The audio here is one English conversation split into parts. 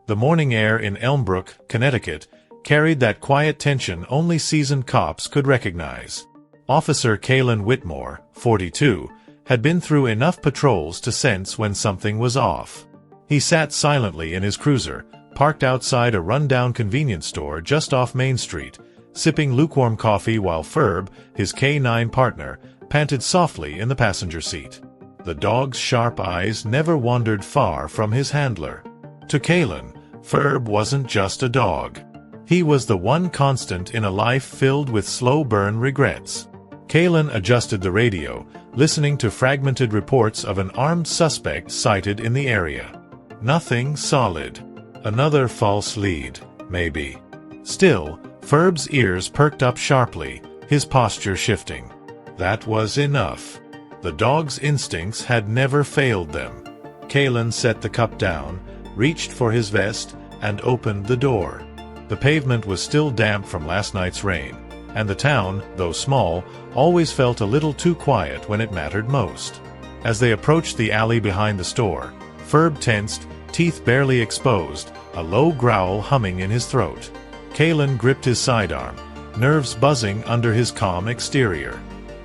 The morning air in Elmbrook, Connecticut, carried that quiet tension only seasoned cops could recognize. Officer Caelan Whitmore, 42, had been through enough patrols to sense when something was off. He sat silently in his cruiser, parked outside a rundown convenience store just off Main Street, sipping lukewarm coffee while Ferb, his K9 partner, panted softly in the passenger seat. The dog's sharp eyes never wandered far from his handler. To Caelan, Ferb wasn't just a dog. He was the one constant in a life filled with slow-burn regrets. Caelan adjusted the radio, listening to fragmented reports of an armed suspect sighted in the area. Nothing solid. Another false lead, maybe. Still, Ferb's ears perked up sharply, his posture shifting. That was enough. The dog's instincts had never failed them. Caelan set the cup down, reached for his vest, and opened the door. The pavement was still damp from last night's rain, and the town, though small, always felt a little too quiet when it mattered most. As they approached the alley behind the store, Ferb tensed, teeth barely exposed, a low growl humming in his throat. Caelan gripped his sidearm, nerves buzzing under his calm exterior.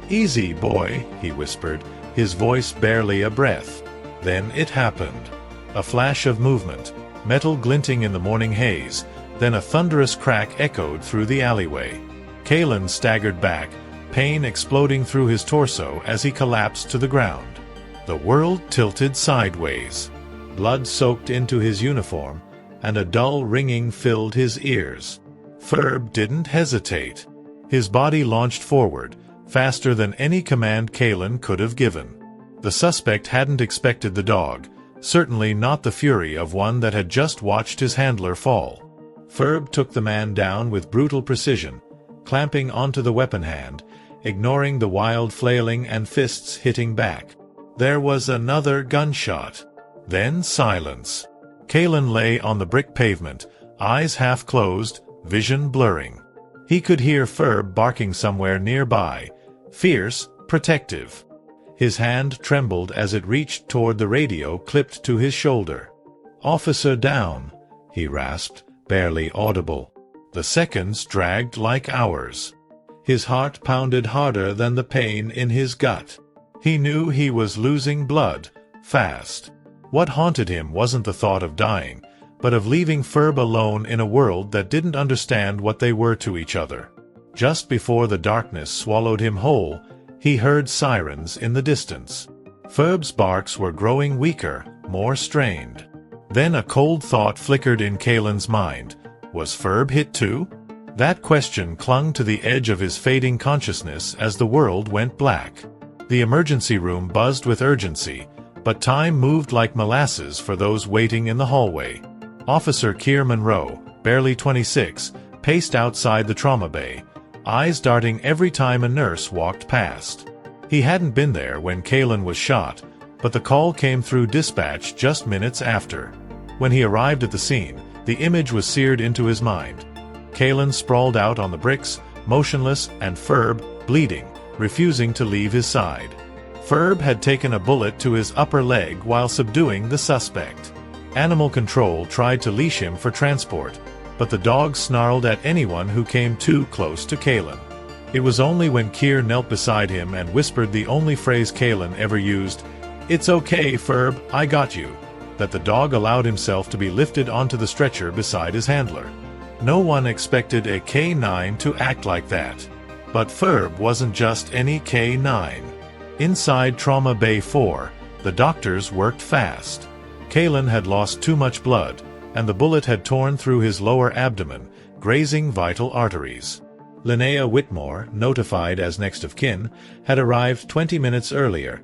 "Easy, boy," he whispered, his voice barely a breath. Then it happened. A flash of movement, metal glinting in the morning haze, then a thunderous crack echoed through the alleyway. Caelan staggered back, pain exploding through his torso as he collapsed to the ground. The world tilted sideways. Blood soaked into his uniform, and a dull ringing filled his ears. Ferb didn't hesitate. His body launched forward, faster than any command Caelan could have given. The suspect hadn't expected the dog, certainly not the fury of one that had just watched his handler fall. Ferb took the man down with brutal precision, clamping onto the weapon hand, ignoring the wild flailing and fists hitting back. There was another gunshot. Then silence. Caelan lay on the brick pavement, eyes half closed, vision blurring. He could hear Ferb barking somewhere nearby, fierce, protective. His hand trembled as it reached toward the radio clipped to his shoulder. "Officer down," he rasped, barely audible. The seconds dragged like hours. His heart pounded harder than the pain in his gut. He knew he was losing blood, fast. What haunted him wasn't the thought of dying, but of leaving Ferb alone in a world that didn't understand what they were to each other. Just before the darkness swallowed him whole, he heard sirens in the distance. Ferb's barks were growing weaker, more strained. Then a cold thought flickered in Caelan's mind. Was Ferb hit too? That question clung to the edge of his fading consciousness as the world went black. The emergency room buzzed with urgency, but time moved like molasses for those waiting in the hallway. Officer Keir Monroe, barely 26, paced outside the trauma bay, eyes darting every time a nurse walked past. He hadn't been there when Caelan was shot, but the call came through dispatch just minutes after. When he arrived at the scene, the image was seared into his mind. Caelan sprawled out on the bricks, motionless, and Ferb, bleeding, refusing to leave his side. Ferb had taken a bullet to his upper leg while subduing the suspect. Animal Control tried to leash him for transport, but the dog snarled at anyone who came too close to Caelan. It was only when Keir knelt beside him and whispered the only phrase Caelan ever used, "It's okay, Ferb, I got you," that the dog allowed himself to be lifted onto the stretcher beside his handler. No one expected a K9 to act like that. But Ferb wasn't just any K9. Inside Trauma Bay 4, the doctors worked fast. Caelan had lost too much blood, and the bullet had torn through his lower abdomen, grazing vital arteries. Linnea Whitmore, notified as next of kin, had arrived 20 minutes earlier,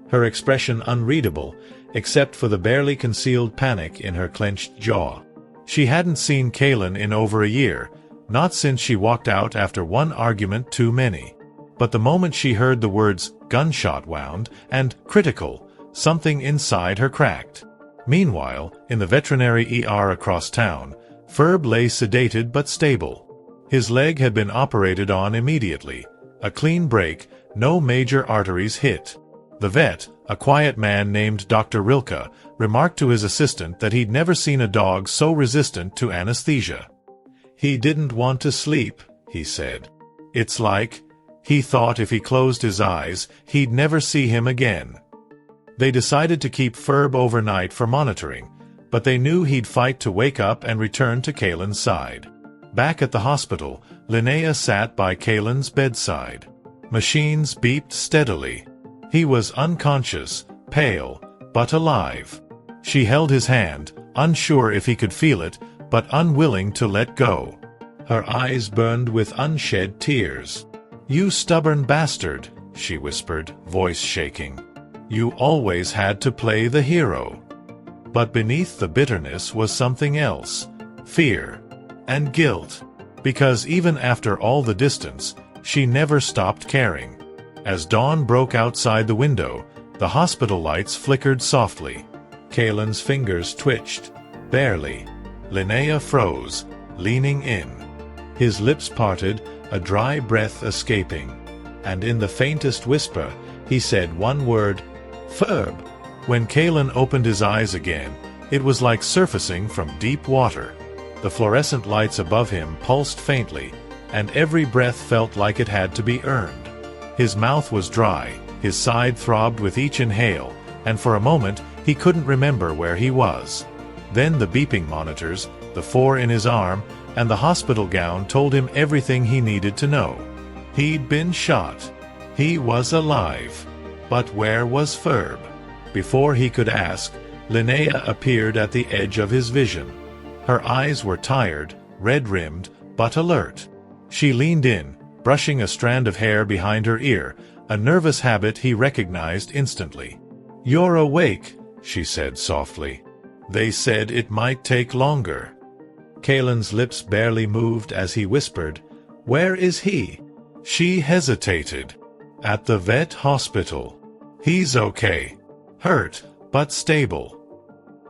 her expression unreadable, except for the barely concealed panic in her clenched jaw. She hadn't seen Caelan in over a year, not since she walked out after one argument too many. But the moment she heard the words "gunshot wound" and "critical," something inside her cracked. Meanwhile, in the veterinary ER across town, Ferb lay sedated but stable. His leg had been operated on immediately. A clean break, no major arteries hit. The vet, A quiet man named Dr. Rilke remarked to his assistant that he'd never seen a dog so resistant to anesthesia. He didn't want to sleep, he said. It's like, he thought if he closed his eyes, he'd never see him again. They decided to keep Ferb overnight for monitoring, but they knew he'd fight to wake up and return to Caelan's side. Back at the hospital, Linnea sat by Caelan's bedside. Machines beeped steadily. He was unconscious, pale, but alive. She held his hand, unsure if he could feel it, but unwilling to let go. Her eyes burned with unshed tears. "You stubborn bastard," she whispered, voice shaking. "You always had to play the hero." But beneath the bitterness was something else, fear and guilt, because even after all the distance, she never stopped caring. As dawn broke outside the window, the hospital lights flickered softly. Caelan's fingers twitched, barely. Linnea froze, leaning in. His lips parted, a dry breath escaping. And in the faintest whisper, he said one word, "Ferb." When Caelan opened his eyes again, it was like surfacing from deep water. The fluorescent lights above him pulsed faintly, and every breath felt like it had to be earned. His mouth was dry, his side throbbed with each inhale, and for a moment he couldn't remember where he was. Then the beeping monitors, the 4 in his arm, and the hospital gown told him everything he needed to know. He'd been shot. He was alive. But where was Ferb? Before he could ask, Linnea appeared at the edge of his vision. Her eyes were tired, red-rimmed, but alert. She leaned in, brushing a strand of hair behind her ear, a nervous habit he recognized instantly. "You're awake," she said softly. "They said it might take longer." Caelan's lips barely moved as he whispered, "Where is he?" She hesitated. "At the vet hospital. He's okay. Hurt, but stable."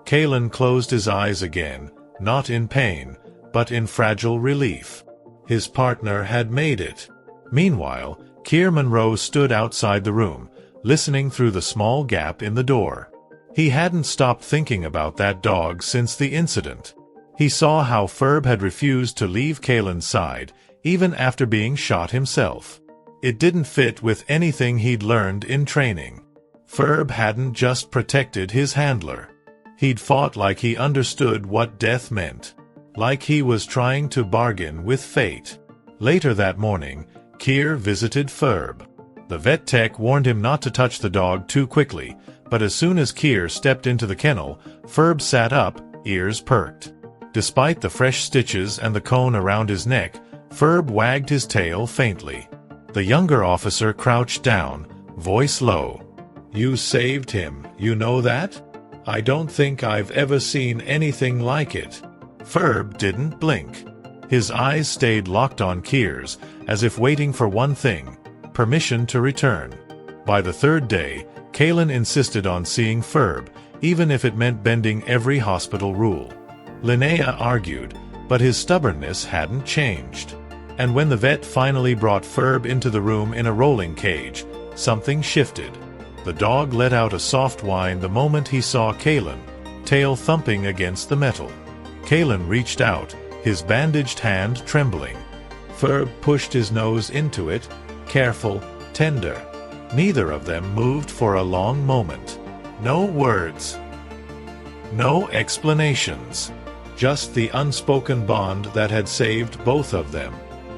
Caelan closed his eyes again, not in pain, but in fragile relief. His partner had made it. Meanwhile, Keir Monroe stood outside the room, listening through the small gap in the door. He hadn't stopped thinking about that dog since the incident. He saw how Ferb had refused to leave Caelan's side, even after being shot himself. It didn't fit with anything he'd learned in training. Ferb hadn't just protected his handler. He'd fought like he understood what death meant. Like he was trying to bargain with fate. Later that morning, Keir visited Ferb. The vet tech warned him not to touch the dog too quickly, but as soon as Keir stepped into the kennel, Ferb sat up, ears perked. Despite the fresh stitches and the cone around his neck, Ferb wagged his tail faintly. The younger officer crouched down, voice low. "You saved him, you know that? I don't think I've ever seen anything like it." Ferb didn't blink. His eyes stayed locked on Keir's, as if waiting for one thing, permission to return. By the third day, Caelan insisted on seeing Ferb, even if it meant bending every hospital rule. Linnea argued, but his stubbornness hadn't changed. And when the vet finally brought Ferb into the room in a rolling cage, something shifted. The dog let out a soft whine the moment he saw Caelan, tail thumping against the metal. Caelan reached out, his bandaged hand trembling. Ferb pushed his nose into it, careful, tender. Neither of them moved for a long moment. No words. No explanations. Just the unspoken bond that had saved both of them.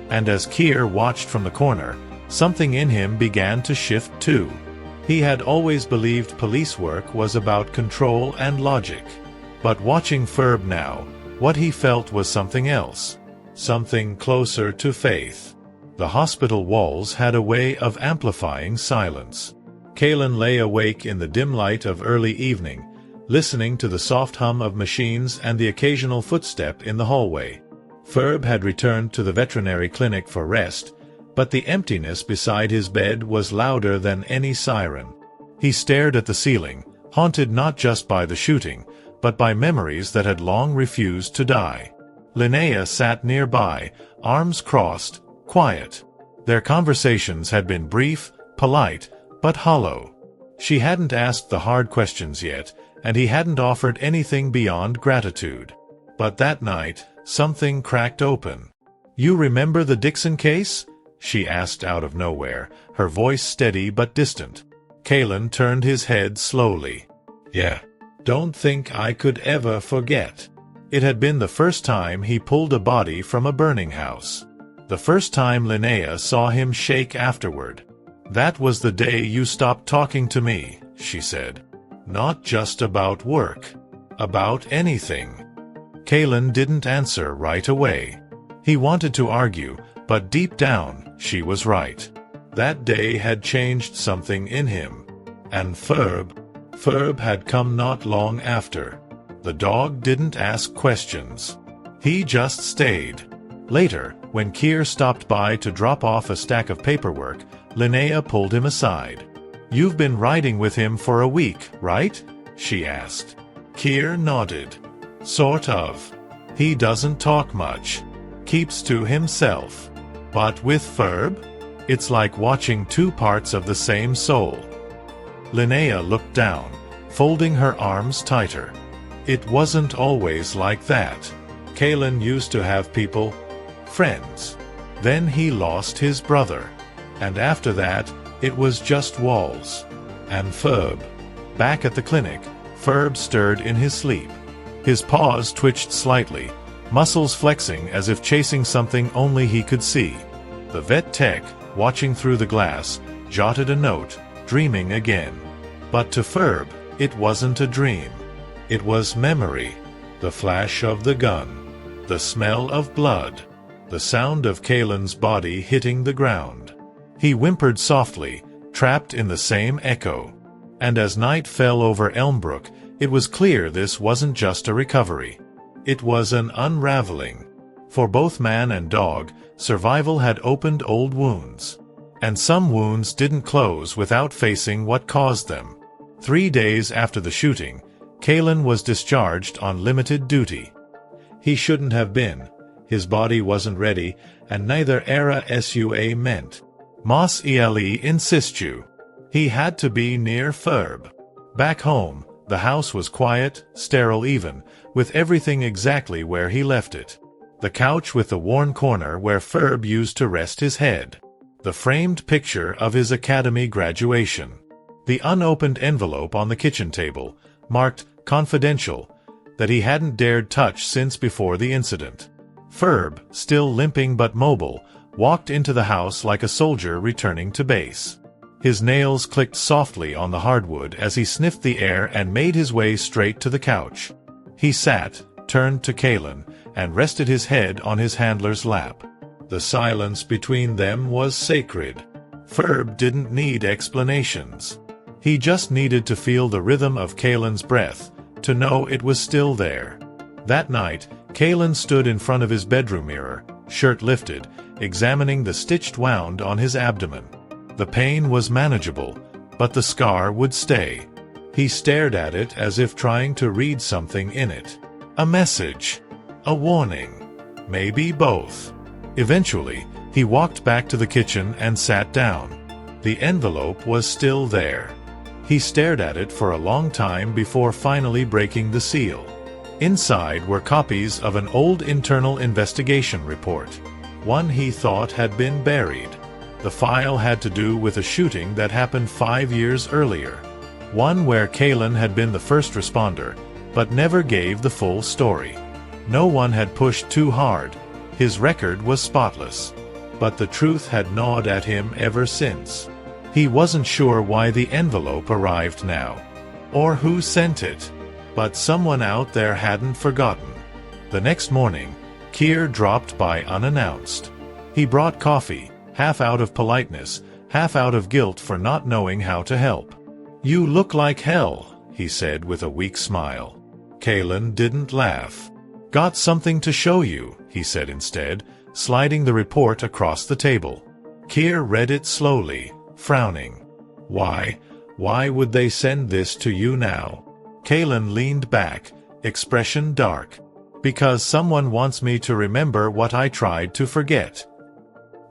And as Keir watched from the corner, something in him began to shift too. He had always believed police work was about control and logic. But watching Ferb now, what he felt was something else. Something closer to faith. The hospital walls had a way of amplifying silence. Caelan lay awake in the dim light of early evening, listening to the soft hum of machines and the occasional footstep in the hallway. Ferb had returned to the veterinary clinic for rest, but the emptiness beside his bed was louder than any siren. He stared at the ceiling, haunted not just by the shooting, but by memories that had long refused to die. Linnea sat nearby, arms crossed, quiet. Their conversations had been brief, polite, but hollow. She hadn't asked the hard questions yet, and he hadn't offered anything beyond gratitude. But that night, something cracked open. "You remember the Dixon case?" she asked out of nowhere, her voice steady but distant. Caelan turned his head slowly. "Yeah. Don't think I could ever forget." It had been the first time he pulled a body from a burning house. The first time Linnea saw him shake afterward. "That was the day you stopped talking to me," she said. "Not just about work. About anything." Caelan didn't answer right away. He wanted to argue, but deep down, she was right. That day had changed something in him. And Ferb had come not long after. The dog didn't ask questions. He just stayed. Later, when Keir stopped by to drop off a stack of paperwork, Linnea pulled him aside. "You've been riding with him for a week, right?" she asked. Keir nodded. "Sort of. He doesn't talk much. Keeps to himself. But with Ferb, it's like watching two parts of the same soul." Linnea looked down, folding her arms tighter. "It wasn't always like that. Caelan used to have people, friends. Then he lost his brother. And after that, it was just walls. And Ferb." Back at the clinic, Ferb stirred in his sleep. His paws twitched slightly, muscles flexing as if chasing something only he could see. The vet tech, watching through the glass, jotted a note, "Dreaming again." But to Ferb, it wasn't a dream. It was memory. The flash of the gun. The smell of blood. The sound of Caelan's body hitting the ground. He whimpered softly, trapped in the same echo. And as night fell over Elmbrook, it was clear this wasn't just a recovery. It was an unraveling. For both man and dog, survival had opened old wounds. And some wounds didn't close without facing what caused them. 3 days after the shooting, Caelan was discharged on limited duty. He shouldn't have been. His body wasn't ready, and neither era sua meant. Mos ele insist you. He had to be near Ferb. Back home, the house was quiet, sterile even, with everything exactly where he left it. The couch with the worn corner where Ferb used to rest his head. The framed picture of his academy graduation. The unopened envelope on the kitchen table, marked confidential, that he hadn't dared touch since before the incident. Ferb, still limping but mobile, walked into the house like a soldier returning to base. His nails clicked softly on the hardwood as he sniffed the air and made his way straight to the couch. He sat, turned to Caelan, and rested his head on his handler's lap. The silence between them was sacred. Ferb didn't need explanations. He just needed to feel the rhythm of Caelan's breath, to know it was still there. That night, Caelan stood in front of his bedroom mirror, shirt lifted, examining the stitched wound on his abdomen. The pain was manageable, but the scar would stay. He stared at it as if trying to read something in it. A message. A warning. Maybe both. Eventually, he walked back to the kitchen and sat down. The envelope was still there. He stared at it for a long time before finally breaking the seal. Inside were copies of an old internal investigation report. One he thought had been buried. The file had to do with a shooting that happened 5 years earlier. One where Caelan had been the first responder, but never gave the full story. No one had pushed too hard. His record was spotless. But the truth had gnawed at him ever since. He wasn't sure why the envelope arrived now, or who sent it. But someone out there hadn't forgotten. The next morning, Keir dropped by unannounced. He brought coffee, half out of politeness, half out of guilt for not knowing how to help. "You look like hell," he said with a weak smile. Caelan didn't laugh. "Got something to show you," he said instead, sliding the report across the table. Keir read it slowly, frowning. Why would they send this to you now?" Caelan leaned back, expression dark. "Because someone wants me to remember what I tried to forget."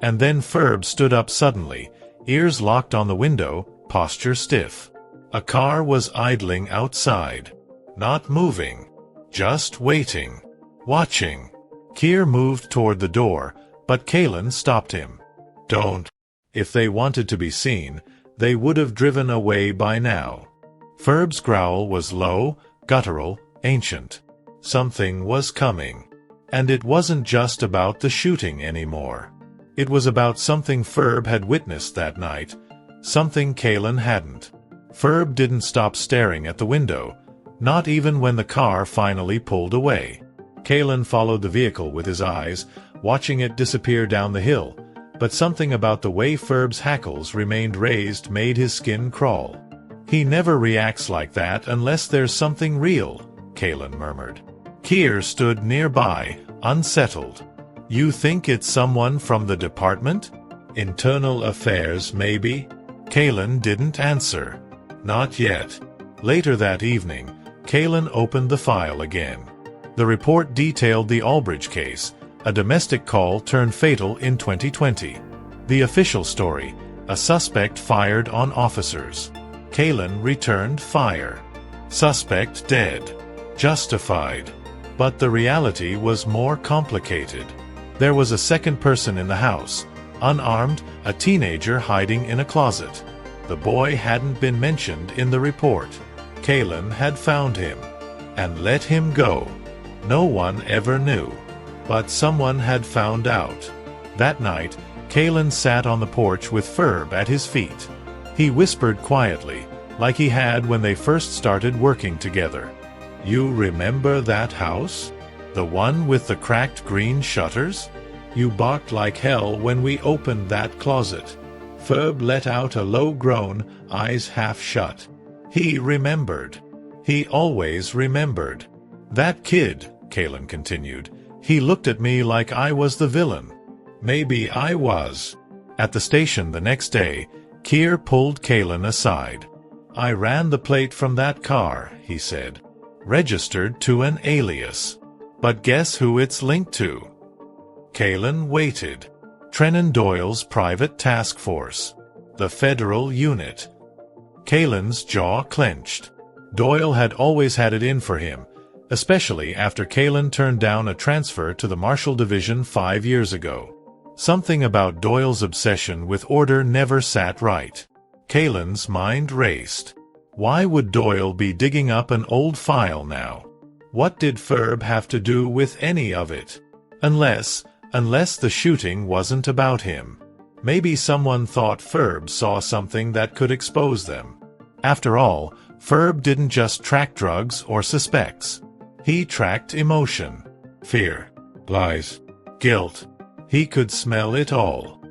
And then Ferb stood up suddenly, ears locked on the window, posture stiff. A car was idling outside. Not moving. Just waiting. Watching. Keir moved toward the door, but Caelan stopped him. Don't. If they wanted to be seen, they would have driven away by now. Ferb's growl was low, guttural, ancient. Something was coming. And it wasn't just about the shooting anymore. It was about something Ferb had witnessed that night, something Caelan hadn't. Ferb didn't stop staring at the window, not even when the car finally pulled away. Caelan followed the vehicle with his eyes, watching it disappear down the hill, but something about the way Ferb's hackles remained raised made his skin crawl. He never reacts like that unless there's something real, Caelan murmured. Keir stood nearby, unsettled. You think it's someone from the department? Internal affairs, maybe? Caelan didn't answer. Not yet. Later that evening, Caelan opened the file again. The report detailed the Aldbridge case, a domestic call turned fatal in 2020. The official story, a suspect fired on officers. Caelan returned fire. Suspect dead. Justified. But the reality was more complicated. There was a second person in the house, unarmed, a teenager hiding in a closet. The boy hadn't been mentioned in the report. Caelan had found him and let him go. No one ever knew. But someone had found out. That night, Caelan sat on the porch with Ferb at his feet. He whispered quietly, like he had when they first started working together. You remember that house? The one with the cracked green shutters? You barked like hell when we opened that closet. Ferb let out a low groan, eyes half shut. He remembered. He always remembered. That kid, Caelan continued, he looked at me like I was the villain. Maybe I was. At the station the next day, Keir pulled Caelan aside. I ran the plate from that car, he said. Registered to an alias. But guess who it's linked to? Caelan waited. Trennan Doyle's private task force. The federal unit. Caelan's jaw clenched. Doyle had always had it in for him, especially after Caelan turned down a transfer to the Marshal Division 5 years ago. Something about Doyle's obsession with order never sat right. Caelan's mind raced. Why would Doyle be digging up an old file now? What did Ferb have to do with any of it? Unless the shooting wasn't about him. Maybe someone thought Ferb saw something that could expose them. After all, Ferb didn't just track drugs or suspects. He tracked emotion. Fear. Lies. Guilt. He could smell it all.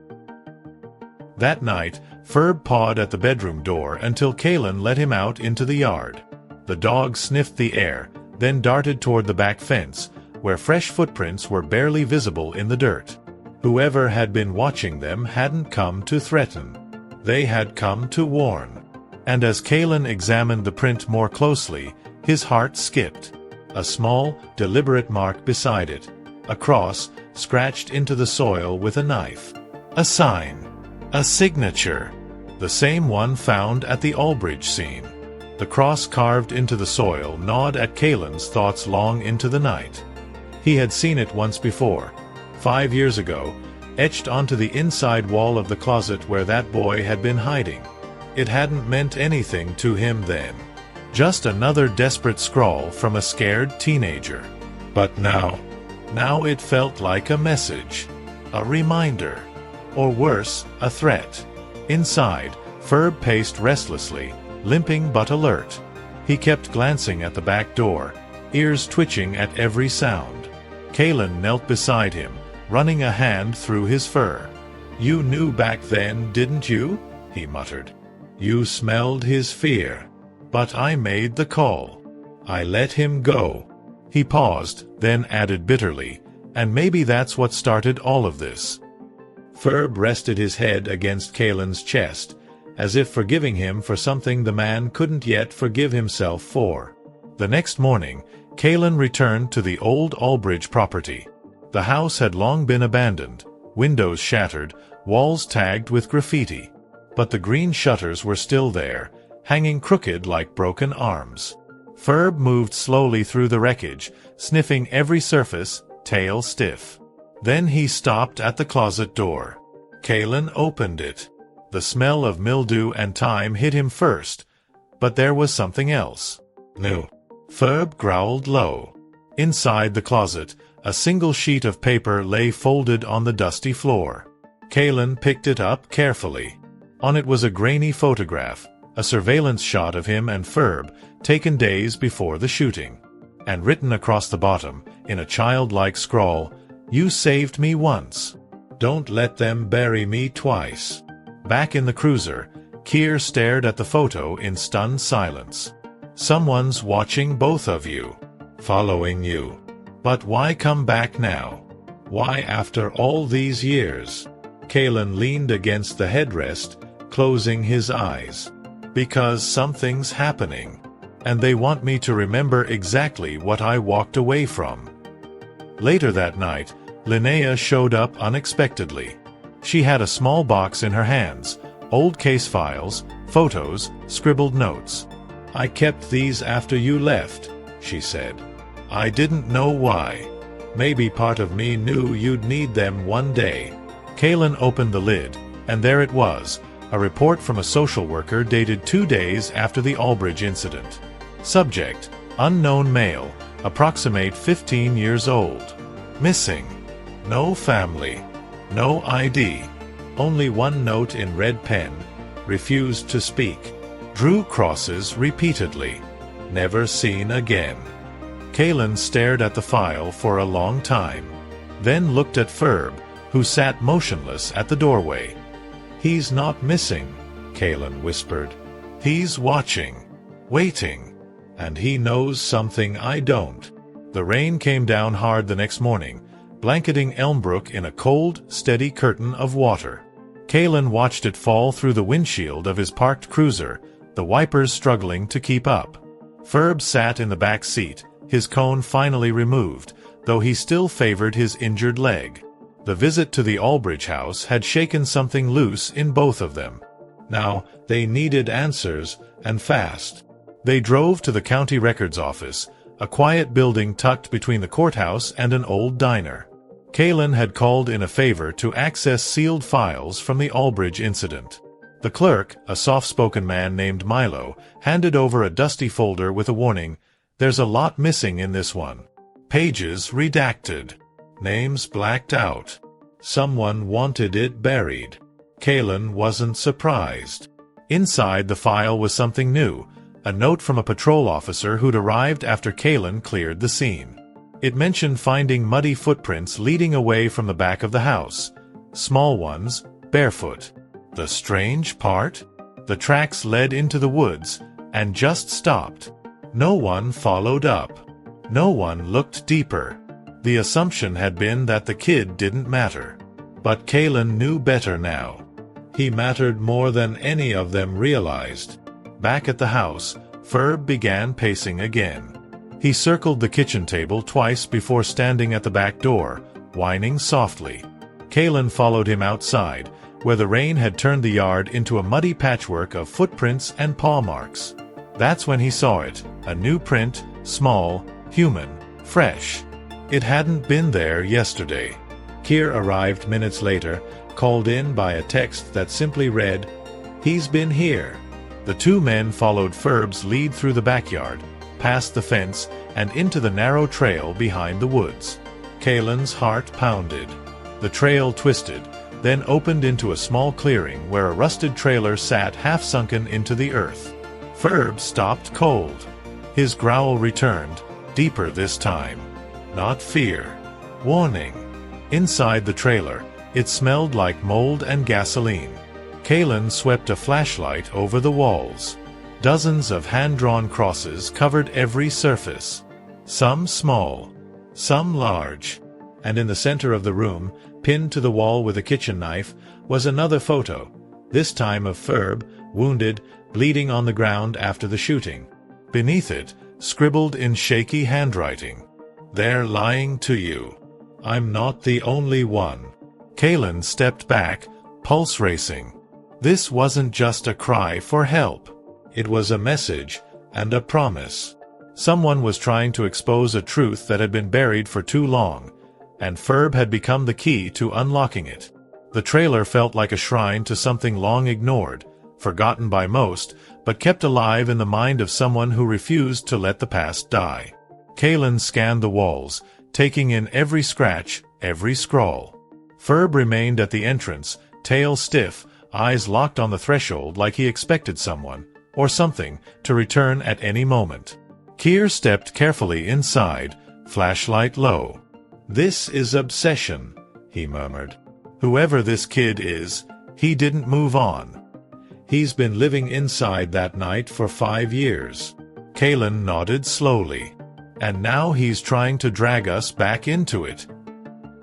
That night, Ferb pawed at the bedroom door until Caelan let him out into the yard. The dog sniffed the air, then darted toward the back fence, where fresh footprints were barely visible in the dirt. Whoever had been watching them hadn't come to threaten. They had come to warn. And as Caelan examined the print more closely, his heart skipped. A small, deliberate mark beside it. A cross, scratched into the soil with a knife. A sign. A signature. The same one found at the Aldbridge scene. The cross carved into the soil gnawed at Caelan's thoughts long into the night. He had seen it once before, 5 years ago, etched onto the inside wall of the closet where that boy had been hiding. It hadn't meant anything to him then. Just another desperate scrawl from a scared teenager. But now it felt like a message. A reminder. Or worse, a threat. Inside, Ferb paced restlessly, limping but alert. He kept glancing at the back door, ears twitching at every sound. Caelan knelt beside him, running a hand through his fur. You knew back then, didn't you? He muttered. You smelled his fear. But I made the call. I let him go. He paused, then added bitterly, and maybe that's what started all of this. Ferb rested his head against Caelan's chest, as if forgiving him for something the man couldn't yet forgive himself for. The next morning, Caelan returned to the old Aldbridge property. The house had long been abandoned, windows shattered, walls tagged with graffiti. But the green shutters were still there, hanging crooked like broken arms. Ferb moved slowly through the wreckage, sniffing every surface, tail stiff. Then he stopped at the closet door. Caelan opened it. The smell of mildew and thyme hit him first, but there was something else. "No." Ferb growled low. Inside the closet, a single sheet of paper lay folded on the dusty floor. Caelan picked it up carefully. On it was a grainy photograph, a surveillance shot of him and Ferb, taken days before the shooting. And written across the bottom, in a childlike scrawl, "You saved me once. Don't let them bury me twice." Back in the cruiser, Keir stared at the photo in stunned silence. "Someone's watching both of you. Following you. But why come back now? Why after all these years?" Caelan leaned against the headrest, closing his eyes. "Because something's happening. And they want me to remember exactly what I walked away from." Later that night, Linnea showed up unexpectedly. She had a small box in her hands, old case files, photos, scribbled notes. "I kept these after you left," she said. "I didn't know why. Maybe part of me knew you'd need them one day." Caelan opened the lid, and there it was, a report from a social worker dated 2 days after the Albridge incident. Subject: unknown male, approximate 15 years old. Missing. No family. No ID. Only one note in red pen. Refused to speak. Drew crosses repeatedly. Never seen again. Caelan stared at the file for a long time. Then looked at Ferb, who sat motionless at the doorway. "He's not missing," Caelan whispered. "He's watching. Waiting. And he knows something I don't." The rain came down hard the next morning, blanketing Elmbrook in a cold, steady curtain of water. Caelan watched it fall through the windshield of his parked cruiser, the wipers struggling to keep up. Ferb sat in the back seat, his cone finally removed, though he still favored his injured leg. The visit to the Albridge house had shaken something loose in both of them. Now, they needed answers, and fast. They drove to the county records office, a quiet building tucked between the courthouse and an old diner. Caelan had called in a favor to access sealed files from the Albridge incident. The clerk, a soft-spoken man named Milo, handed over a dusty folder with a warning, "There's a lot missing in this one. Pages redacted. Names blacked out. Someone wanted it buried." Caelan wasn't surprised. Inside the file was something new, a note from a patrol officer who'd arrived after Caelan cleared the scene. It mentioned finding muddy footprints leading away from the back of the house. Small ones, barefoot. The strange part? The tracks led into the woods, and just stopped. No one followed up. No one looked deeper. The assumption had been that the kid didn't matter. But Caelan knew better now. He mattered more than any of them realized. Back at the house, Ferb began pacing again. He circled the kitchen table twice before standing at the back door, whining softly. Caelan followed him outside, where the rain had turned the yard into a muddy patchwork of footprints and paw marks. That's when he saw it, a new print, small, human, fresh. It hadn't been there yesterday. Keir arrived minutes later, called in by a text that simply read, "He's been here." The two men followed Ferb's lead through the backyard, past the fence, and into the narrow trail behind the woods. Caelan's heart pounded. The trail twisted, then opened into a small clearing where a rusted trailer sat half-sunken into the earth. Ferb stopped cold. His growl returned, deeper this time. Not fear. Warning. Inside the trailer, it smelled like mold and gasoline. Caelan swept a flashlight over the walls. Dozens of hand-drawn crosses covered every surface. Some small, some large. And in the center of the room, pinned to the wall with a kitchen knife, was another photo, this time of Ferb, wounded, bleeding on the ground after the shooting. Beneath it, scribbled in shaky handwriting, "They're lying to you. I'm not the only one." Caelan stepped back, pulse racing. This wasn't just a cry for help. It was a message and a promise. Someone was trying to expose a truth that had been buried for too long, and Ferb had become the key to unlocking it. The trailer felt like a shrine to something long ignored, forgotten by most, but kept alive in the mind of someone who refused to let the past die. Caelan scanned the walls, taking in every scratch, every scrawl. Ferb remained at the entrance, tail stiff, eyes locked on the threshold like he expected someone, or something, to return at any moment. Keir stepped carefully inside, flashlight low. "This is obsession," he murmured. "Whoever this kid is, he didn't move on. He's been living inside that night for 5 years." Caelan nodded slowly. "And now he's trying to drag us back into it."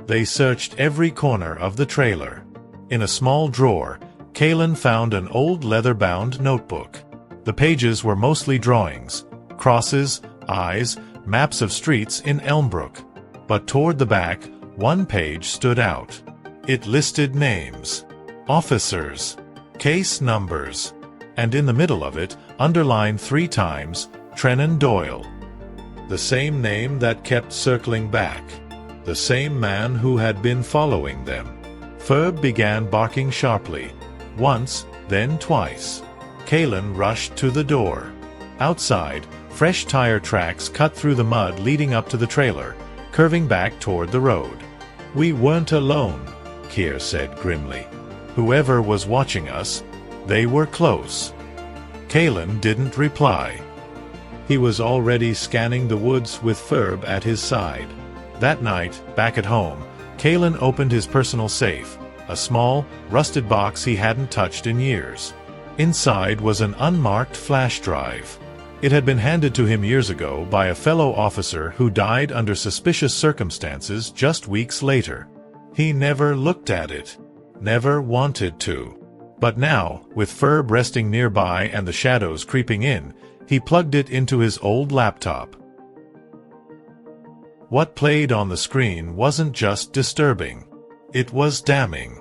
They searched every corner of the trailer. In a small drawer, Caelan found an old leather-bound notebook. The pages were mostly drawings, crosses, eyes, maps of streets in Elmbrook. But toward the back, one page stood out. It listed names, officers, case numbers, and in the middle of it, underlined 3 times, Trennan Doyle. The same name that kept circling back. The same man who had been following them. Ferb began barking sharply. Once, then twice. Caelan rushed to the door. Outside, fresh tire tracks cut through the mud leading up to the trailer, curving back toward the road. "We weren't alone," Keir said grimly. "Whoever was watching us, they were close." Caelan didn't reply. He was already scanning the woods with Ferb at his side. That night, back at home, Caelan opened his personal safe, a small, rusted box he hadn't touched in years. Inside was an unmarked flash drive. It had been handed to him years ago by a fellow officer who died under suspicious circumstances just weeks later. He never looked at it. Never wanted to. But now, with Ferb resting nearby and the shadows creeping in, he plugged it into his old laptop. What played on the screen wasn't just disturbing. It was damning.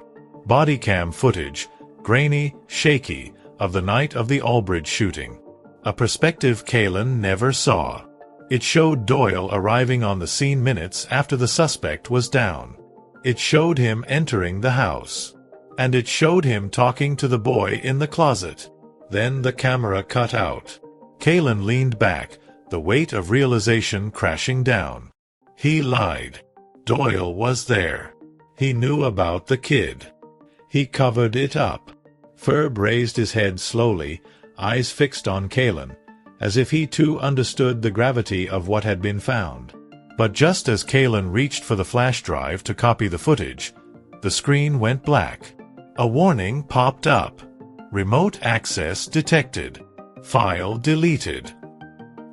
Bodycam footage, grainy, shaky, of the night of the Aldridge shooting. A perspective Caelan never saw. It showed Doyle arriving on the scene minutes after the suspect was down. It showed him entering the house. And it showed him talking to the boy in the closet. Then the camera cut out. Caelan leaned back, the weight of realization crashing down. He lied. Doyle was there. He knew about the kid. He covered it up. Ferb raised his head slowly, eyes fixed on Caelan, as if he too understood the gravity of what had been found. But just as Caelan reached for the flash drive to copy the footage, the screen went black. A warning popped up. Remote access detected. File deleted.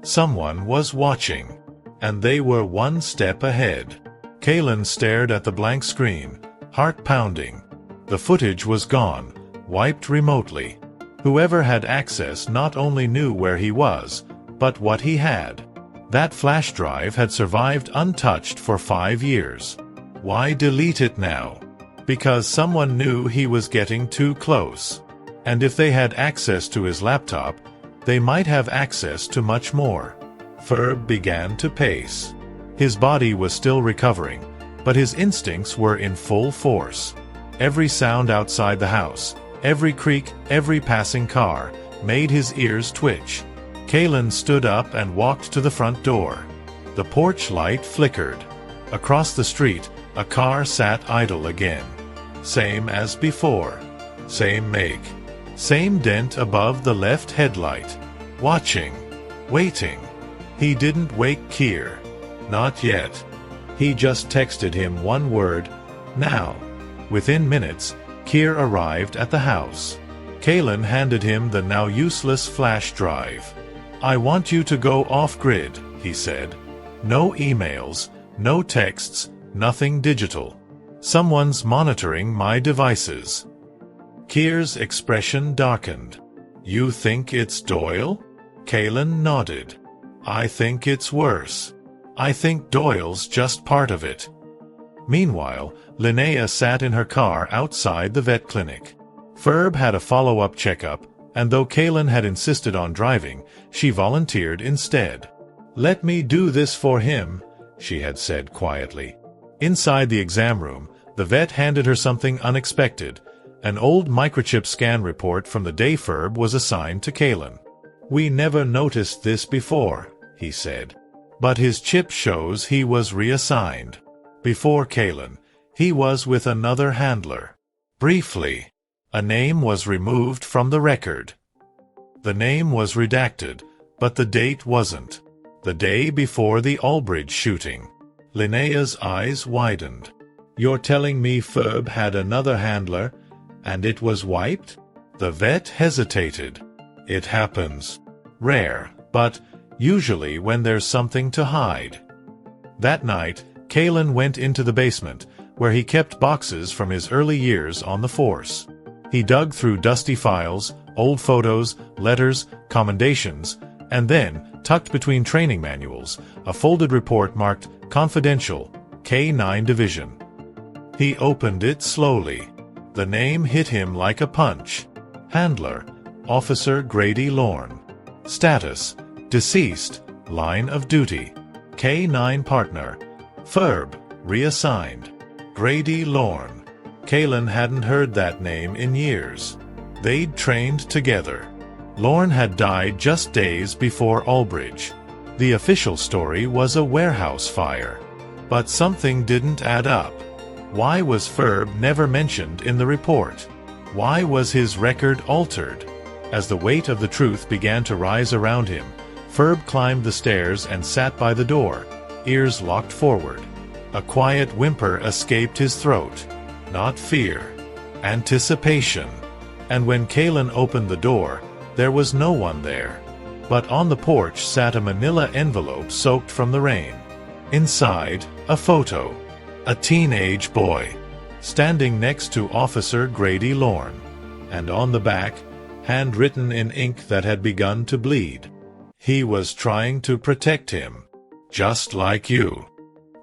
Someone was watching. And they were one step ahead. Caelan stared at the blank screen, heart pounding. The footage was gone, wiped remotely. Whoever had access not only knew where he was, but what he had. That flash drive had survived untouched for 5 years. Why delete it now? Because someone knew he was getting too close. And if they had access to his laptop, they might have access to much more. Ferb began to pace. His body was still recovering, but his instincts were in full force. Every sound outside the house, every creak, every passing car, made his ears twitch. Caelan stood up and walked to the front door. The porch light flickered. Across the street, a car sat idle again. Same as before. Same make. Same dent above the left headlight. Watching. Waiting. He didn't wake Keir. Not yet. He just texted him one word, now. Within minutes, Keir arrived at the house. Caelan handed him the now useless flash drive. "I want you to go off-grid," he said. "No emails, no texts, nothing digital. Someone's monitoring my devices." Keir's expression darkened. "You think it's Doyle?" Caelan nodded. "I think it's worse. I think Doyle's just part of it." Meanwhile, Linnea sat in her car outside the vet clinic. Ferb had a follow-up checkup, and though Caelan had insisted on driving, she volunteered instead. "Let me do this for him," she had said quietly. Inside the exam room, the vet handed her something unexpected, an old microchip scan report from the day Ferb was assigned to Caelan. "We never noticed this before," he said. But his chip shows he was reassigned. Before Caelan, he was with another handler. Briefly, a name was removed from the record. The name was redacted, but the date wasn't. The day before the Albridge shooting. Linnea's eyes widened. "You're telling me Ferb had another handler, and it was wiped?" The vet hesitated. "It happens. Rare, but usually when there's something to hide." That night, Caelan went into the basement, where he kept boxes from his early years on the force. He dug through dusty files, old photos, letters, commendations, and then, tucked between training manuals, a folded report marked Confidential, K9 Division. He opened it slowly. The name hit him like a punch. Handler, Officer Grady Lauren. Status, deceased, line of duty. K9 partner, Ferb, reassigned. Grady Lauren. Caelan hadn't heard that name in years. They'd trained together. Lauren had died just days before Albridge. The official story was a warehouse fire. But something didn't add up. Why was Ferb never mentioned in the report? Why was his record altered? As the weight of the truth began to rise around him, Ferb climbed the stairs and sat by the door, ears locked forward. A quiet whimper escaped his throat. Not fear. Anticipation. And when Caelan opened the door, there was no one there. But on the porch sat a manila envelope soaked from the rain. Inside, a photo. A teenage boy, standing next to Officer Grady Lauren. And on the back, handwritten in ink that had begun to bleed. "He was trying to protect him. Just like you."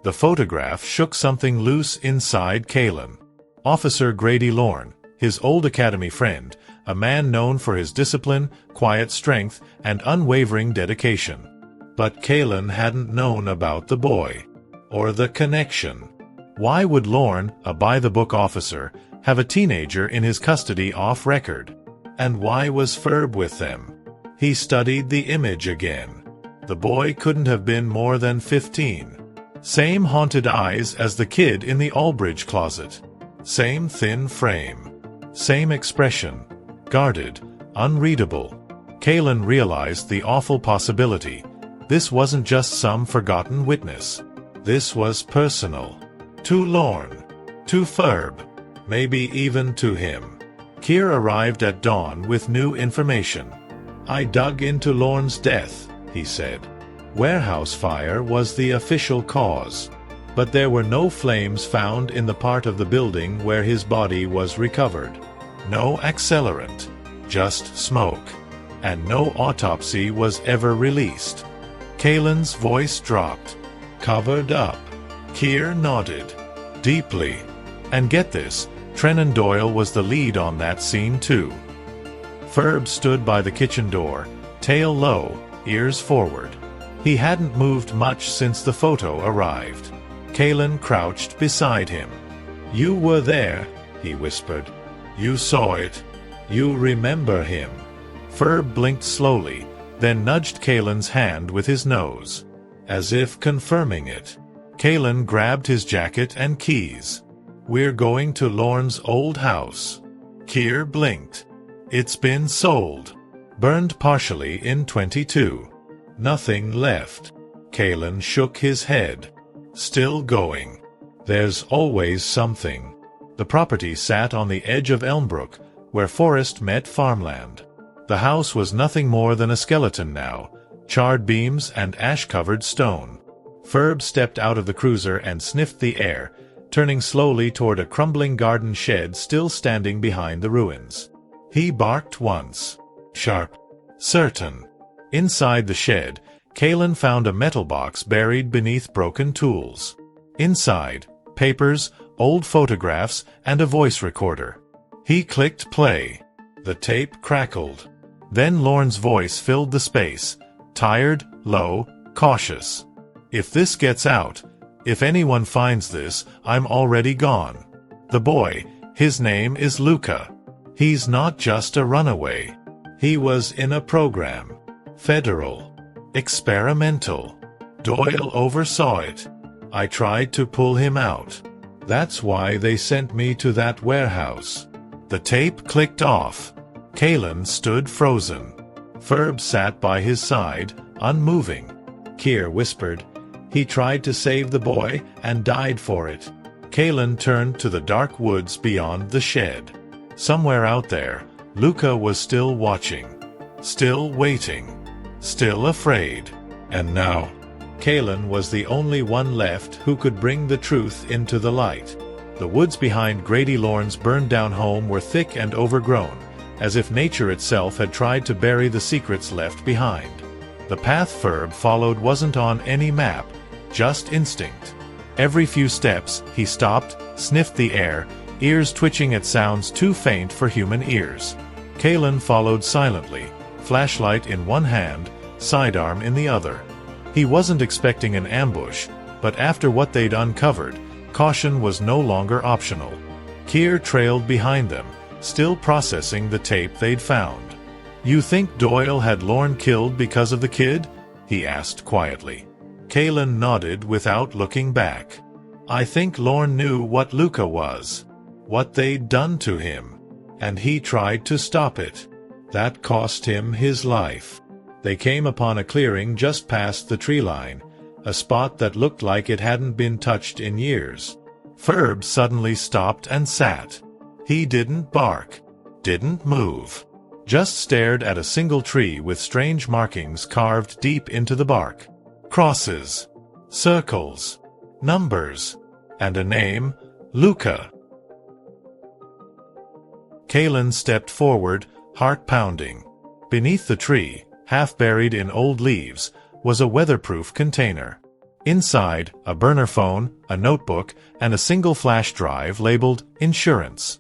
The photograph shook something loose inside Caelan. Officer Grady Lauren, his old academy friend, a man known for his discipline, quiet strength, and unwavering dedication. But Caelan hadn't known about the boy. Or the connection. Why would Lauren, a by-the-book officer, have a teenager in his custody off record? And why was Ferb with them? He studied the image again. The boy couldn't have been more than 15. Same haunted eyes as the kid in the Albridge closet. Same thin frame. Same expression. Guarded, unreadable. Caelan realized the awful possibility. This wasn't just some forgotten witness. This was personal. To Lauren. To Ferb. Maybe even to him. Keir arrived at dawn with new information. "I dug into Lauren's death," he said. Warehouse fire was the official cause. But there were no flames found in the part of the building where his body was recovered. No accelerant. Just smoke. And no autopsy was ever released. Caelan's voice dropped. "Covered up." Keir nodded. Deeply. And get this, Trennan Doyle was the lead on that scene too. Ferb stood by the kitchen door, tail low, ears forward. He hadn't moved much since the photo arrived. Caelan crouched beside him. "You were there," he whispered. "You saw it. You remember him." Ferb blinked slowly, then nudged Caelan's hand with his nose. As if confirming it. Caelan grabbed his jacket and keys. "We're going to Lauren's old house." Keir blinked. "It's been sold. Burned partially in 22. Nothing left." Caelan shook his head. "Still going. There's always something." The property sat on the edge of Elmbrook, where forest met farmland. The house was nothing more than a skeleton now, charred beams and ash-covered stone. Ferb stepped out of the cruiser and sniffed the air, turning slowly toward a crumbling garden shed still standing behind the ruins. He barked once. Sharp. Certain. Inside the shed, Caelan found a metal box buried beneath broken tools. Inside, papers, old photographs, and a voice recorder. He clicked play. The tape crackled. Then Lauren's voice filled the space, tired, low, cautious. "If this gets out, if anyone finds this, I'm already gone. The boy, his name is Luca. He's not just a runaway. He was in a program. Federal. Experimental. Doyle oversaw it. I tried to pull him out. That's why they sent me to that warehouse." The tape clicked off. Caelan stood frozen. Ferb sat by his side, unmoving. Keir whispered, "He tried to save the boy and died for it." Caelan turned to the dark woods beyond the shed. Somewhere out there, Luca was still watching. Still waiting. Still afraid. And now, Caelan was the only one left who could bring the truth into the light. The woods behind Grady Lauren's burned-down home were thick and overgrown, as if nature itself had tried to bury the secrets left behind. The path Ferb followed wasn't on any map, just instinct. Every few steps, he stopped, sniffed the air, ears twitching at sounds too faint for human ears. Caelan followed silently, flashlight in one hand, sidearm in the other. He wasn't expecting an ambush, but after what they'd uncovered, caution was no longer optional. Keir trailed behind them, still processing the tape they'd found. "You think Doyle had Lauren killed because of the kid?" he asked quietly. Caelan nodded without looking back. "I think Lauren knew what Luca was, what they'd done to him, and he tried to stop it. That cost him his life." They came upon a clearing just past the tree line, a spot that looked like it hadn't been touched in years. Ferb suddenly stopped and sat. He didn't bark, didn't move, just stared at a single tree with strange markings carved deep into the bark. Crosses, circles, numbers, and a name, Luca. Caelan stepped forward, heart pounding. Beneath the tree, half buried in old leaves, was a weatherproof container. Inside, a burner phone, a notebook, and a single flash drive labeled Insurance.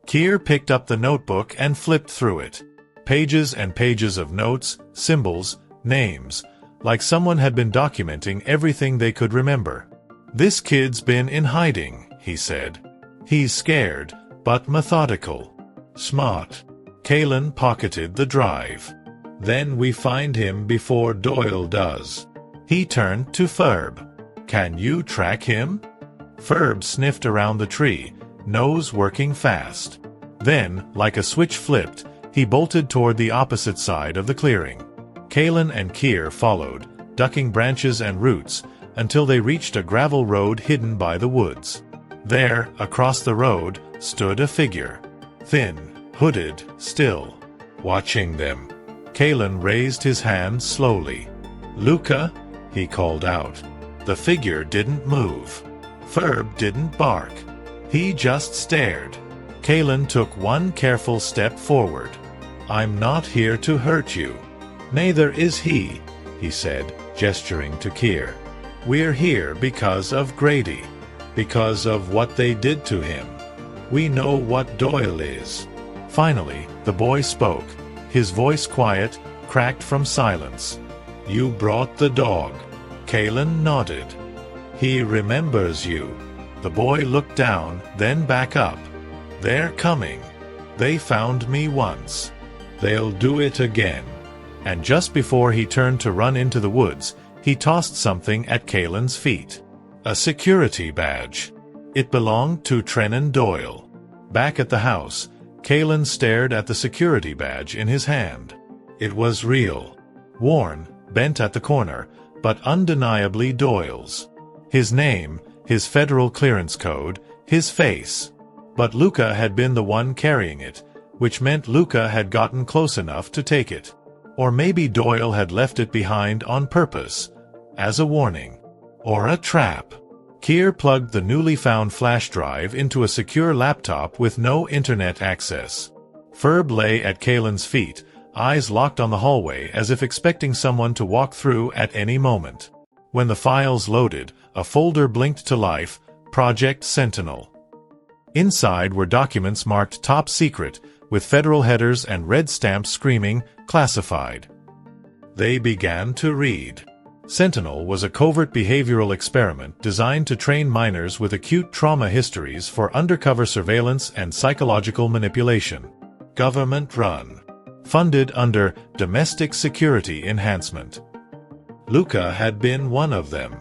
Keir picked up the notebook and flipped through it. Pages and pages of notes, symbols, names, like someone had been documenting everything they could remember. "This kid's been in hiding," he said. "He's scared, but methodical. Smart." Caelan pocketed the drive. "Then we find him before Doyle does." He turned to Ferb. "Can you track him?" Ferb sniffed around the tree, nose working fast. Then, like a switch flipped, he bolted toward the opposite side of the clearing. Caelan and Keir followed, ducking branches and roots, until they reached a gravel road hidden by the woods. There, across the road, stood a figure. Thin, hooded, still. Watching them. Caelan raised his hand slowly. "Luca?" he called out. The figure didn't move. Ferb didn't bark. He just stared. Caelan took one careful step forward. "I'm not here to hurt you." "Neither is he," he said, gesturing to Keir. "We're here because of Grady. Because of what they did to him. We know what Doyle is." Finally, the boy spoke, his voice quiet, cracked from silence. "You brought the dog." Caelan nodded. "He remembers you." The boy looked down, then back up. "They're coming. They found me once. They'll do it again." And just before he turned to run into the woods, he tossed something at Caelan's feet. A security badge. It belonged to Trennan Doyle. Back at the house, Caelan stared at the security badge in his hand. It was real. Worn, bent at the corner, but undeniably Doyle's. His name, his federal clearance code, his face. But Luca had been the one carrying it, which meant Luca had gotten close enough to take it. Or maybe Doyle had left it behind on purpose, as a warning. Or a trap. Keir plugged the newly found flash drive into a secure laptop with no internet access. Ferb lay at Caelan's feet, eyes locked on the hallway as if expecting someone to walk through at any moment. When the files loaded, a folder blinked to life, Project Sentinel. Inside were documents marked Top Secret, with federal headers and red stamps screaming, "Classified." They began to read. Sentinel was a covert behavioral experiment designed to train minors with acute trauma histories for undercover surveillance and psychological manipulation. Government-run. Funded under Domestic Security Enhancement. Luca had been one of them,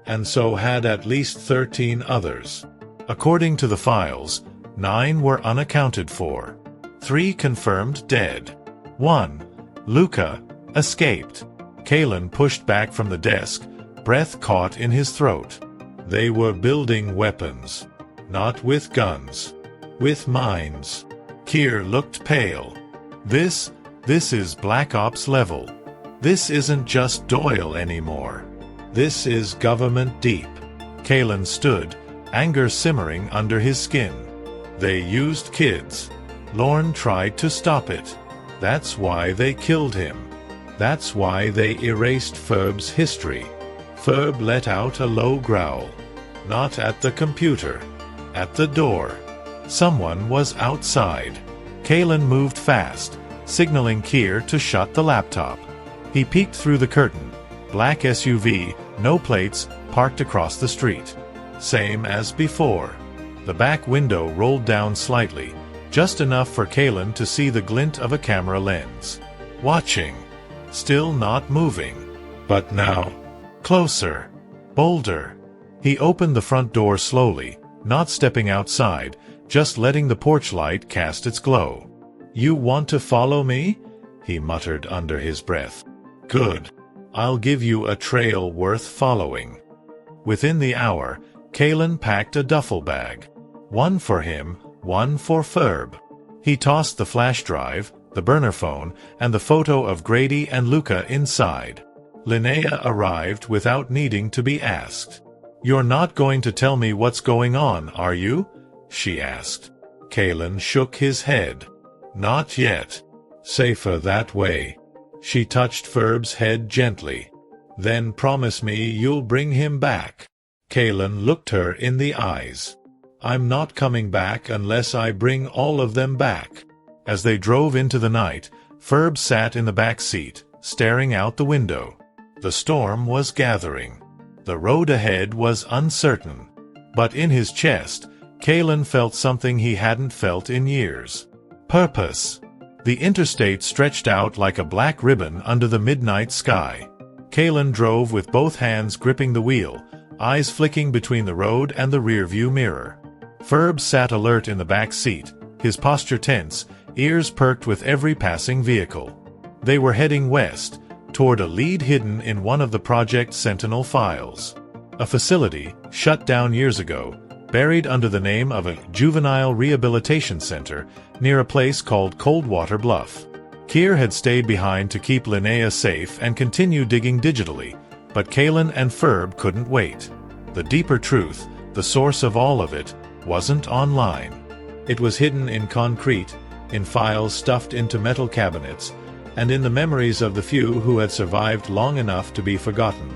and so had at least 13 others. According to the files, 9 were unaccounted for. 3 confirmed dead. 1, Luca, escaped. Caelan pushed back from the desk, breath caught in his throat. They were building weapons. Not with guns. With minds. Keir looked pale. This is Black Ops level. This isn't just Doyle anymore. This is government deep. Caelan stood, anger simmering under his skin. They used kids. Lauren tried to stop it. That's why they killed him. That's why they erased Ferb's history. Ferb let out a low growl. Not at the computer. At the door. Someone was outside. Caelan moved fast, signaling Keir to shut the laptop. He peeked through the curtain. Black SUV, no plates, parked across the street. Same as before. The back window rolled down slightly, just enough for Caelan to see the glint of a camera lens. Watching. Still not moving. But now. Closer. Bolder. He opened the front door slowly, not stepping outside, just letting the porch light cast its glow. "You want to follow me?" he muttered under his breath. "Good. I'll give you a trail worth following." Within the hour, Caelan packed a duffel bag. One for him, one for Ferb. He tossed the flash drive, the burner phone, and the photo of Grady and Luca inside. Linnea arrived without needing to be asked. "You're not going to tell me what's going on, are you?" she asked. Caelan shook his head. "Not yet. Safer that way." She touched Ferb's head gently. "Then promise me you'll bring him back." Caelan looked her in the eyes. "I'm not coming back unless I bring all of them back." As they drove into the night, Ferb sat in the back seat, staring out the window. The storm was gathering. The road ahead was uncertain. But in his chest, Caelan felt something he hadn't felt in years. Purpose. The interstate stretched out like a black ribbon under the midnight sky. Caelan drove with both hands gripping the wheel, eyes flicking between the road and the rearview mirror. Ferb sat alert in the back seat, his posture tense, ears perked with every passing vehicle. They were heading west, toward a lead hidden in one of the Project Sentinel files. A facility, shut down years ago, buried under the name of a juvenile rehabilitation center near a place called Coldwater Bluff. Keir had stayed behind to keep Linnea safe and continue digging digitally, but Caelan and Ferb couldn't wait. The deeper truth, the source of all of it, wasn't online. It was hidden in concrete, in files stuffed into metal cabinets, and in the memories of the few who had survived long enough to be forgotten.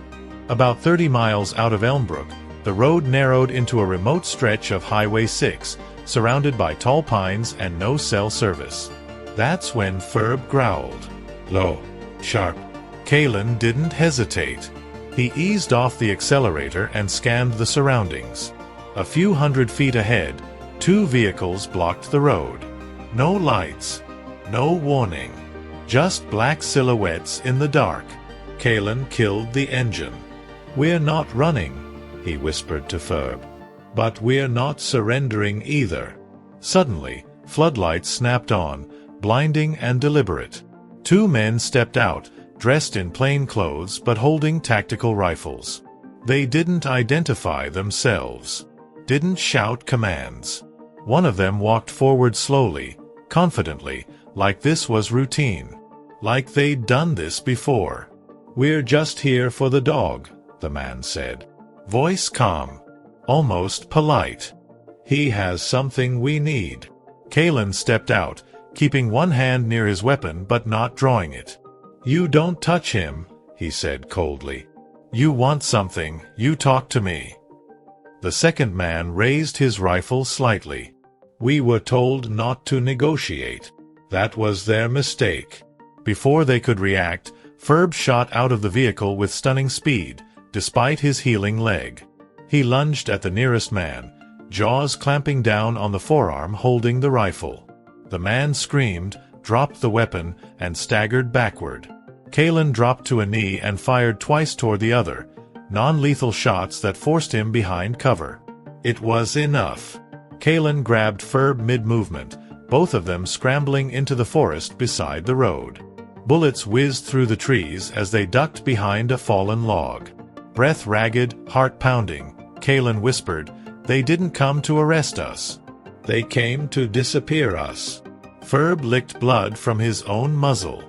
About 30 miles out of Elmbrook, the road narrowed into a remote stretch of Highway 6, surrounded by tall pines and no cell service. That's when Ferb growled. Low. Sharp. Caelan didn't hesitate. He eased off the accelerator and scanned the surroundings. A few hundred feet ahead, 2 vehicles blocked the road. No lights. No warning. Just black silhouettes in the dark. Caelan killed the engine. "We're not running," he whispered to Ferb. "But we're not surrendering either." Suddenly, floodlights snapped on, blinding and deliberate. 2 men stepped out, dressed in plain clothes but holding tactical rifles. They didn't identify themselves. Didn't shout commands. One of them walked forward slowly, confidently, like this was routine. Like they'd done this before. "We're just here for the dog," the man said. Voice calm. Almost polite. "He has something we need." Caelan stepped out, keeping one hand near his weapon but not drawing it. "You don't touch him," he said coldly. "You want something, you talk to me." The second man raised his rifle slightly. "We were told not to negotiate." That was their mistake. Before they could react, Ferb shot out of the vehicle with stunning speed, despite his healing leg. He lunged at the nearest man, jaws clamping down on the forearm holding the rifle. The man screamed, dropped the weapon, and staggered backward. Caelan dropped to a knee and fired twice toward the other, non-lethal shots that forced him behind cover. It was enough. Caelan grabbed Ferb mid-movement, both of them scrambling into the forest beside the road. Bullets whizzed through the trees as they ducked behind a fallen log. Breath ragged, heart pounding, Caelan whispered, "They didn't come to arrest us. They came to disappear us." Ferb licked blood from his own muzzle.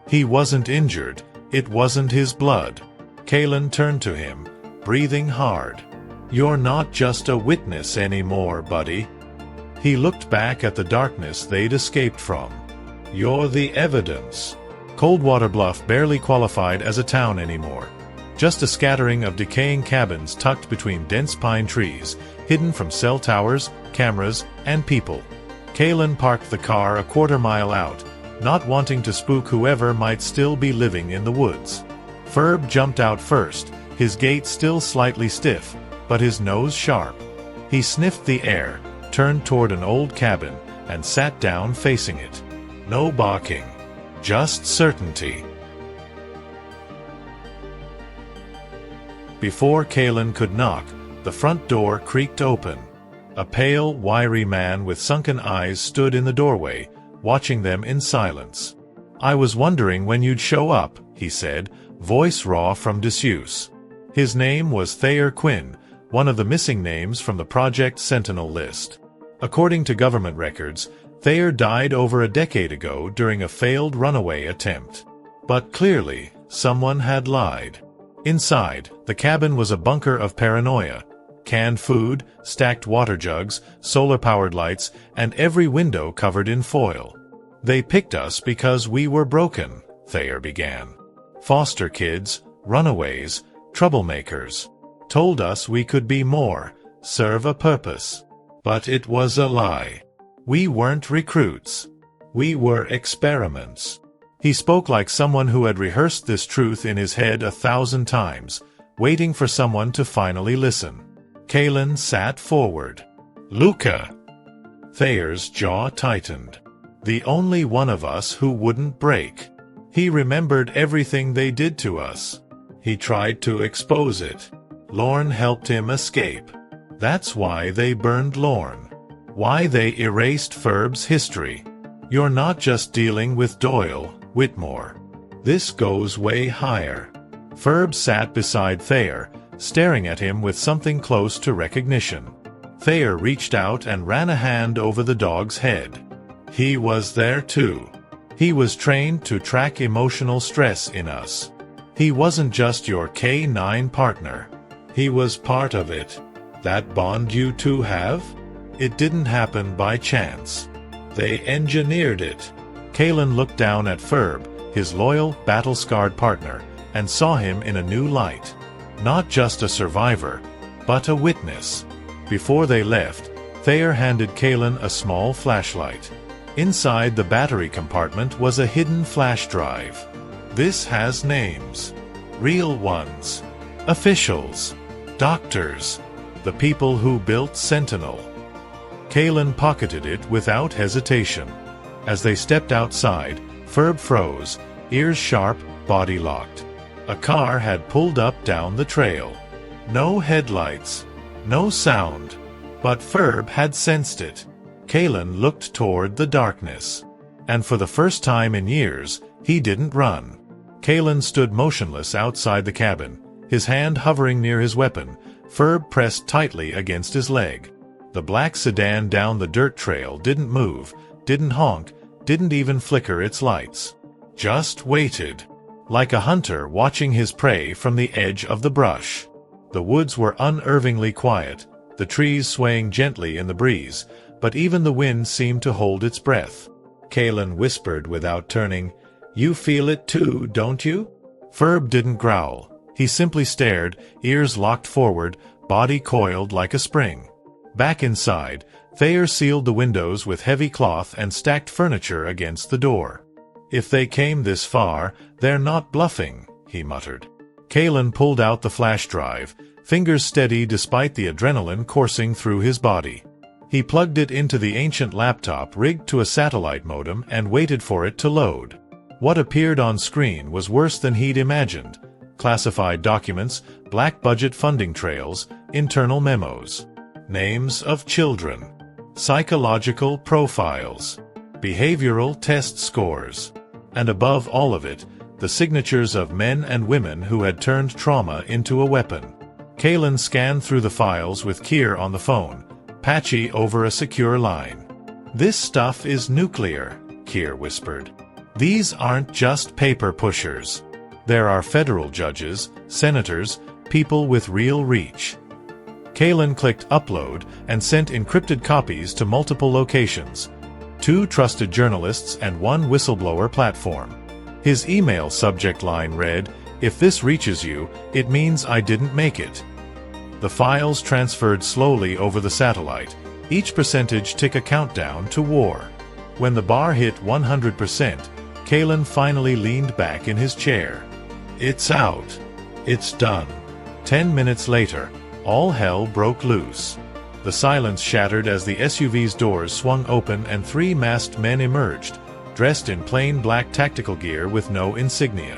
He wasn't injured, it wasn't his blood. Caelan turned to him, breathing hard. "You're not just a witness anymore, buddy." He looked back at the darkness they'd escaped from. "You're the evidence." Coldwater Bluff barely qualified as a town anymore. Just a scattering of decaying cabins tucked between dense pine trees, hidden from cell towers, cameras, and people. Caelan parked the car a quarter-mile out, not wanting to spook whoever might still be living in the woods. Ferb jumped out first, his gait still slightly stiff, but his nose sharp. He sniffed the air, turned toward an old cabin, and sat down facing it. No balking. Just certainty. Before Caelan could knock, the front door creaked open. A pale, wiry man with sunken eyes stood in the doorway, watching them in silence. "I was wondering when you'd show up," he said, voice raw from disuse. His name was Thayer Quinn, one of the missing names from the Project Sentinel list. According to government records, Thayer died over a decade ago during a failed runaway attempt. But clearly, someone had lied. Inside, the cabin was a bunker of paranoia. Canned food, stacked water jugs, solar-powered lights, and every window covered in foil. "They picked us because we were broken," Thayer began. "Foster kids, runaways, troublemakers. Told us we could be more, serve a purpose. But it was a lie. We weren't recruits. We were experiments." He spoke like someone who had rehearsed this truth in his head 1,000 times, waiting for someone to finally listen. Caelan sat forward. "Luca!" Thayer's jaw tightened. "The only one of us who wouldn't break. He remembered everything they did to us. He tried to expose it. Lauren helped him escape. That's why they burned Lauren. Why they erased Ferb's history. You're not just dealing with Doyle, Whitmore. This goes way higher." Ferb sat beside Thayer, staring at him with something close to recognition. Thayer reached out and ran a hand over the dog's head. "He was there too. He was trained to track emotional stress in us. He wasn't just your K9 partner. He was part of it. That bond you two have? It didn't happen by chance. They engineered it." Caelan looked down at Ferb, his loyal, battle-scarred partner, and saw him in a new light. Not just a survivor, but a witness. Before they left, Thayer handed Caelan a small flashlight. Inside the battery compartment was a hidden flash drive. "This has names. Real ones. Officials. Doctors. The people who built Sentinel." Caelan pocketed it without hesitation. As they stepped outside, Ferb froze, ears sharp, body locked. A car had pulled up down the trail. No headlights. No sound. But Ferb had sensed it. Caelan looked toward the darkness. And for the first time in years, he didn't run. Caelan stood motionless outside the cabin, his hand hovering near his weapon, Ferb pressed tightly against his leg. The black sedan down the dirt trail didn't move, didn't honk, didn't even flicker its lights. Just waited. Like a hunter watching his prey from the edge of the brush. The woods were unnervingly quiet, the trees swaying gently in the breeze, but even the wind seemed to hold its breath. Caelan whispered without turning, "You feel it too, don't you?" Ferb didn't growl. He simply stared, ears locked forward, body coiled like a spring. Back inside, Thayer sealed the windows with heavy cloth and stacked furniture against the door. "If they came this far, they're not bluffing," he muttered. Caelan pulled out the flash drive, fingers steady despite the adrenaline coursing through his body. He plugged it into the ancient laptop rigged to a satellite modem and waited for it to load. What appeared on screen was worse than he'd imagined. Classified documents, black-budget funding trails, internal memos. Names of children. Psychological profiles. Behavioral test scores. And above all of it, the signatures of men and women who had turned trauma into a weapon. Caelan scanned through the files with Keir on the phone, patchy over a secure line. "This stuff is nuclear," Keir whispered. "These aren't just paper pushers. There are federal judges, senators, people with real reach." Caelan clicked upload and sent encrypted copies to multiple locations. 2 trusted journalists and 1 whistleblower platform. His email subject line read, "If this reaches you, it means I didn't make it." The files transferred slowly over the satellite, each percentage tick a countdown to war. When the bar hit 100%, Caelan finally leaned back in his chair. "It's out. It's done." 10 minutes later, all hell broke loose. The silence shattered as the SUV's doors swung open and 3 masked men emerged, dressed in plain black tactical gear with no insignia.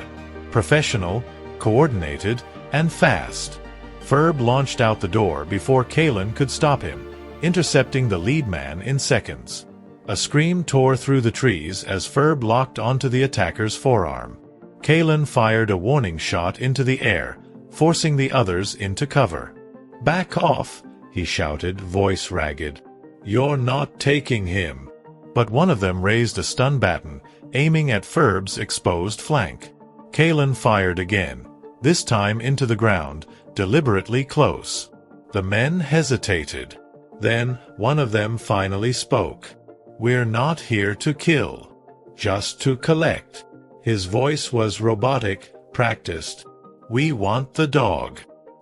Professional, coordinated, and fast. Ferb launched out the door before Caelan could stop him, intercepting the lead man in seconds. A scream tore through the trees as Ferb locked onto the attacker's forearm. Caelan fired a warning shot into the air, forcing the others into cover. "Back off," he shouted, voice ragged. "You're not taking him." But one of them raised a stun baton, aiming at Ferb's exposed flank. Caelan fired again, this time into the ground, deliberately close. The men hesitated. Then, one of them finally spoke. "We're not here to kill. Just to collect." His voice was robotic, practiced. "We want the dog.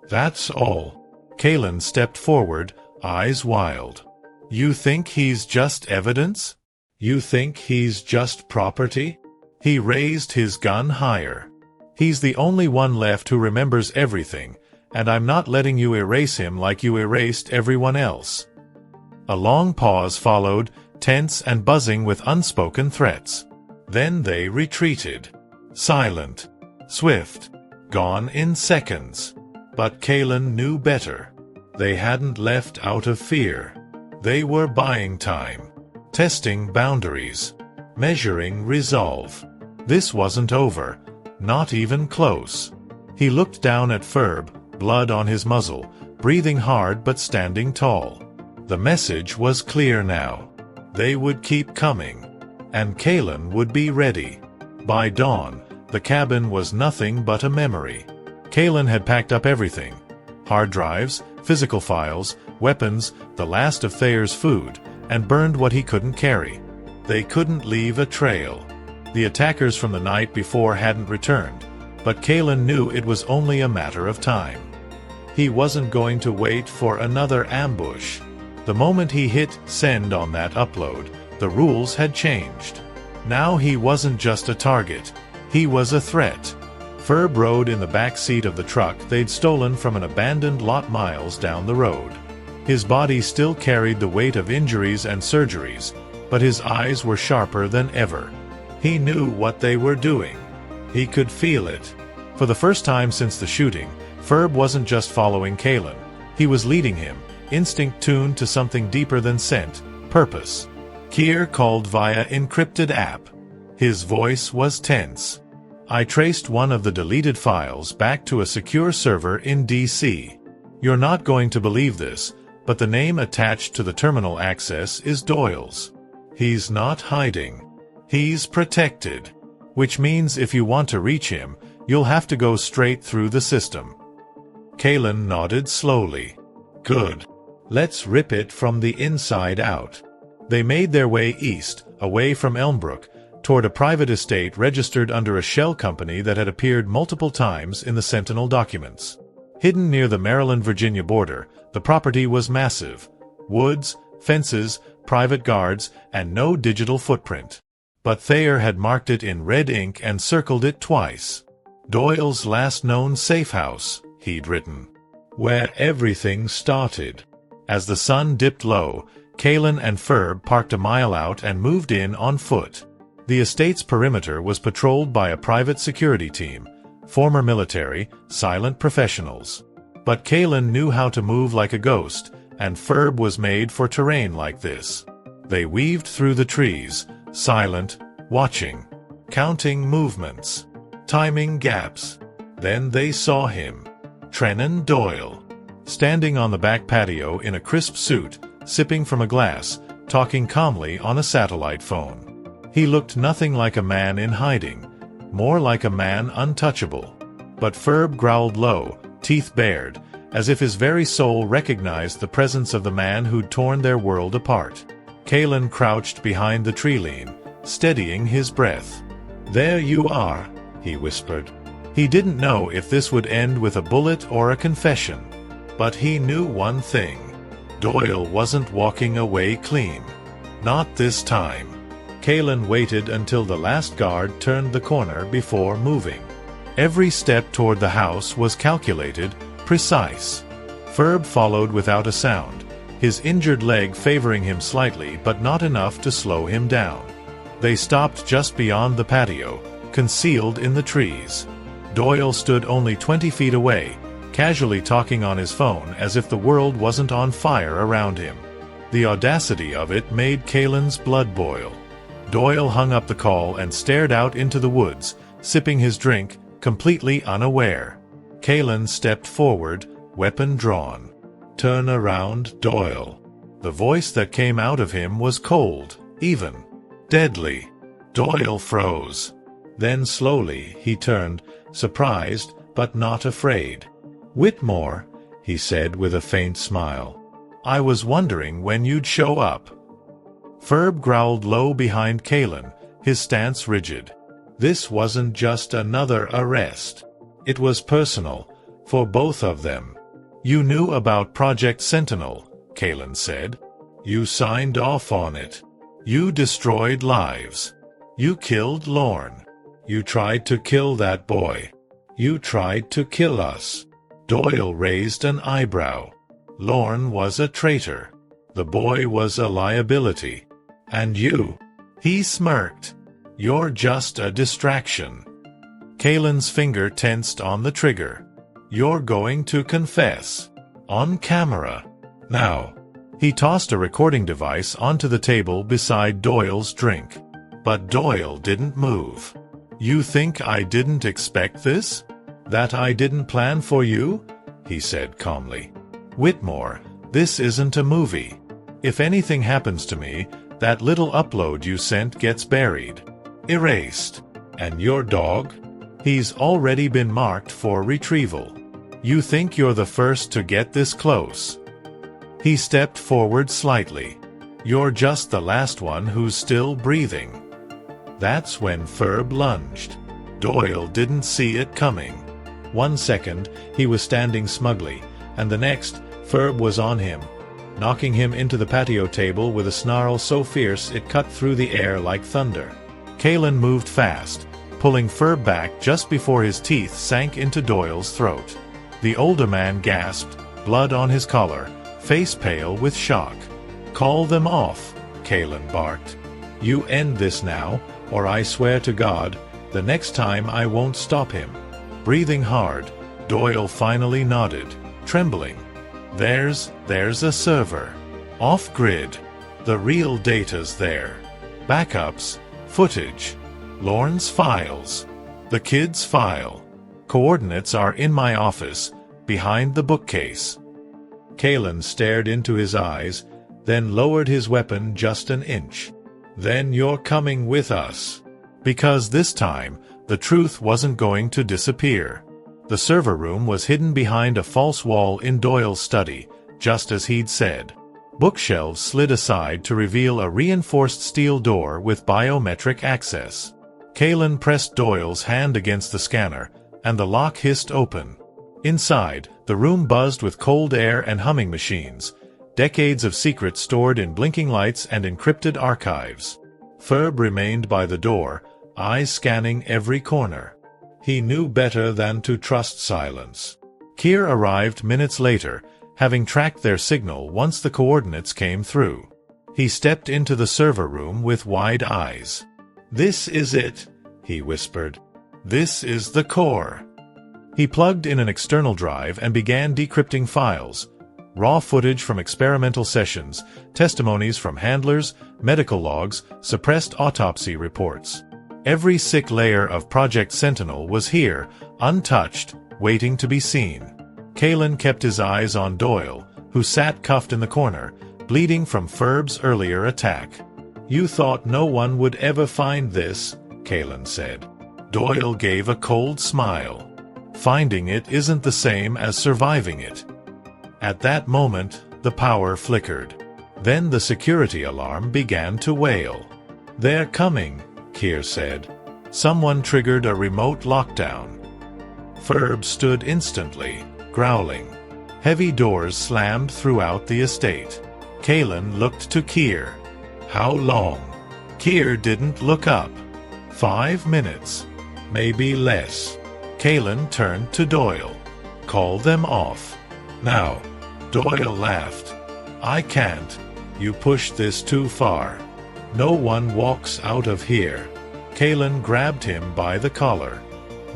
That's all." Caelan stepped forward, eyes wild. "You think he's just evidence? You think he's just property?" He raised his gun higher. "He's the only one left who remembers everything, and I'm not letting you erase him like you erased everyone else." A long pause followed, tense and buzzing with unspoken threats. Then they retreated. Silent. Swift. Gone in seconds. But Caelan knew better. They hadn't left out of fear. They were buying time. Testing boundaries. Measuring resolve. This wasn't over. Not even close. He looked down at Ferb, blood on his muzzle, breathing hard but standing tall. The message was clear now. They would keep coming. And Caelan would be ready. By dawn, the cabin was nothing but a memory. Caelan had packed up everything. Hard drives, physical files, weapons, the last of Thayer's food, and burned what he couldn't carry. They couldn't leave a trail. The attackers from the night before hadn't returned, but Caelan knew it was only a matter of time. He wasn't going to wait for another ambush. The moment he hit send on that upload, the rules had changed. Now he wasn't just a target. He was a threat. Ferb rode in the back seat of the truck they'd stolen from an abandoned lot miles down the road. His body still carried the weight of injuries and surgeries, but his eyes were sharper than ever. He knew what they were doing. He could feel it. For the first time since the shooting, Ferb wasn't just following Caelan. He was leading him, instinct tuned to something deeper than scent, purpose. Keir called via encrypted app. His voice was tense. "I traced one of the deleted files back to a secure server in DC. You're not going to believe this, but the name attached to the terminal access is Doyle's. He's not hiding. He's protected. Which means if you want to reach him, you'll have to go straight through the system." Caelan nodded slowly. "Good. Let's rip it from the inside out." They made their way east, away from Elmbrook, toward a private estate registered under a shell company that had appeared multiple times in the Sentinel documents. Hidden near the Maryland-Virginia border, the property was massive. Woods, fences, private guards, and no digital footprint. But Thayer had marked it in red ink and circled it twice. Doyle's last known safe house, he'd written. Where everything started. As the sun dipped low, Caelan and Ferb parked a mile out and moved in on foot. The estate's perimeter was patrolled by a private security team, former military, silent professionals. But Caelan knew how to move like a ghost, and Ferb was made for terrain like this. They weaved through the trees, silent, watching, counting movements, timing gaps. Then they saw him, Trennan Doyle, standing on the back patio in a crisp suit, sipping from a glass, talking calmly on a satellite phone. He looked nothing like a man in hiding, more like a man untouchable. But Ferb growled low, teeth bared, as if his very soul recognized the presence of the man who'd torn their world apart. Caelan crouched behind the tree-lean, steadying his breath. "There you are," he whispered. He didn't know if this would end with a bullet or a confession. But he knew one thing. Doyle wasn't walking away clean. Not this time. Caelan waited until the last guard turned the corner before moving. Every step toward the house was calculated, precise. Ferb followed without a sound, his injured leg favoring him slightly but not enough to slow him down. They stopped just beyond the patio, concealed in the trees. Doyle stood only 20 feet away, casually talking on his phone as if the world wasn't on fire around him. The audacity of it made Caelan's blood boil. Doyle hung up the call and stared out into the woods, sipping his drink, completely unaware. Caelan stepped forward, weapon drawn. "Turn around, Doyle." The voice that came out of him was cold, even, deadly. Doyle froze. Then slowly he turned, surprised but not afraid. "Whitmore," he said with a faint smile. "I was wondering when you'd show up." Ferb growled low behind Caelan, his stance rigid. This wasn't just another arrest. It was personal, for both of them. "You knew about Project Sentinel," Caelan said. "You signed off on it. You destroyed lives. You killed Lauren. You tried to kill that boy. You tried to kill us." Doyle raised an eyebrow. Lauren was a traitor. The boy was a liability. "And you?" He smirked. "You're just a distraction." Caelan's finger tensed on the trigger. "You're going to confess. On camera. Now." He tossed a recording device onto the table beside Doyle's drink. But Doyle didn't move. "You think I didn't expect this? That I didn't plan for you?" he said calmly. "Whitmore, this isn't a movie. If anything happens to me, that little upload you sent gets buried. Erased. And your dog? He's already been marked for retrieval. You think you're the first to get this close?" He stepped forward slightly. "You're just the last one who's still breathing." That's when Ferb lunged. Doyle didn't see it coming. 1 second, he was standing smugly, and the next, Ferb was on him, knocking him into the patio table with a snarl so fierce it cut through the air like thunder. Caelan moved fast, pulling Ferb back just before his teeth sank into Doyle's throat. The older man gasped, blood on his collar, face pale with shock. "Call them off," Caelan barked. "You end this now, or I swear to God, the next time I won't stop him." Breathing hard, Doyle finally nodded, trembling. There's a server. Off-grid. The real data's there. Backups, footage. Lauren's files. The kid's file. Coordinates are in my office, behind the bookcase. Caelan stared into his eyes, then lowered his weapon just an inch. "Then you're coming with us." Because this time, the truth wasn't going to disappear. The server room was hidden behind a false wall in Doyle's study, just as he'd said. Bookshelves slid aside to reveal a reinforced steel door with biometric access. Caelan pressed Doyle's hand against the scanner, and the lock hissed open. Inside, the room buzzed with cold air and humming machines, decades of secrets stored in blinking lights and encrypted archives. Ferb remained by the door, eyes scanning every corner. He knew better than to trust silence. Keir arrived minutes later, having tracked their signal once the coordinates came through. He stepped into the server room with wide eyes. "This is it," he whispered. "This is the core." He plugged in an external drive and began decrypting files. Raw footage from experimental sessions, testimonies from handlers, medical logs, suppressed autopsy reports. Every sick layer of Project Sentinel was here, untouched, waiting to be seen. Caelan kept his eyes on Doyle, who sat cuffed in the corner, bleeding from Ferb's earlier attack. "You thought no one would ever find this," Caelan said. Doyle gave a cold smile. "Finding it isn't the same as surviving it." At that moment, the power flickered. Then the security alarm began to wail. "They're coming," Keir said. Someone triggered a remote lockdown. Ferb stood instantly, growling. Heavy doors slammed throughout the estate. Caelan looked to Keir. "How long?" Keir didn't look up. 5 minutes. Maybe less. Caelan turned to Doyle. "Call them off. Now." Doyle laughed. "I can't. You pushed this too far. No one walks out of here." Caelan grabbed him by the collar.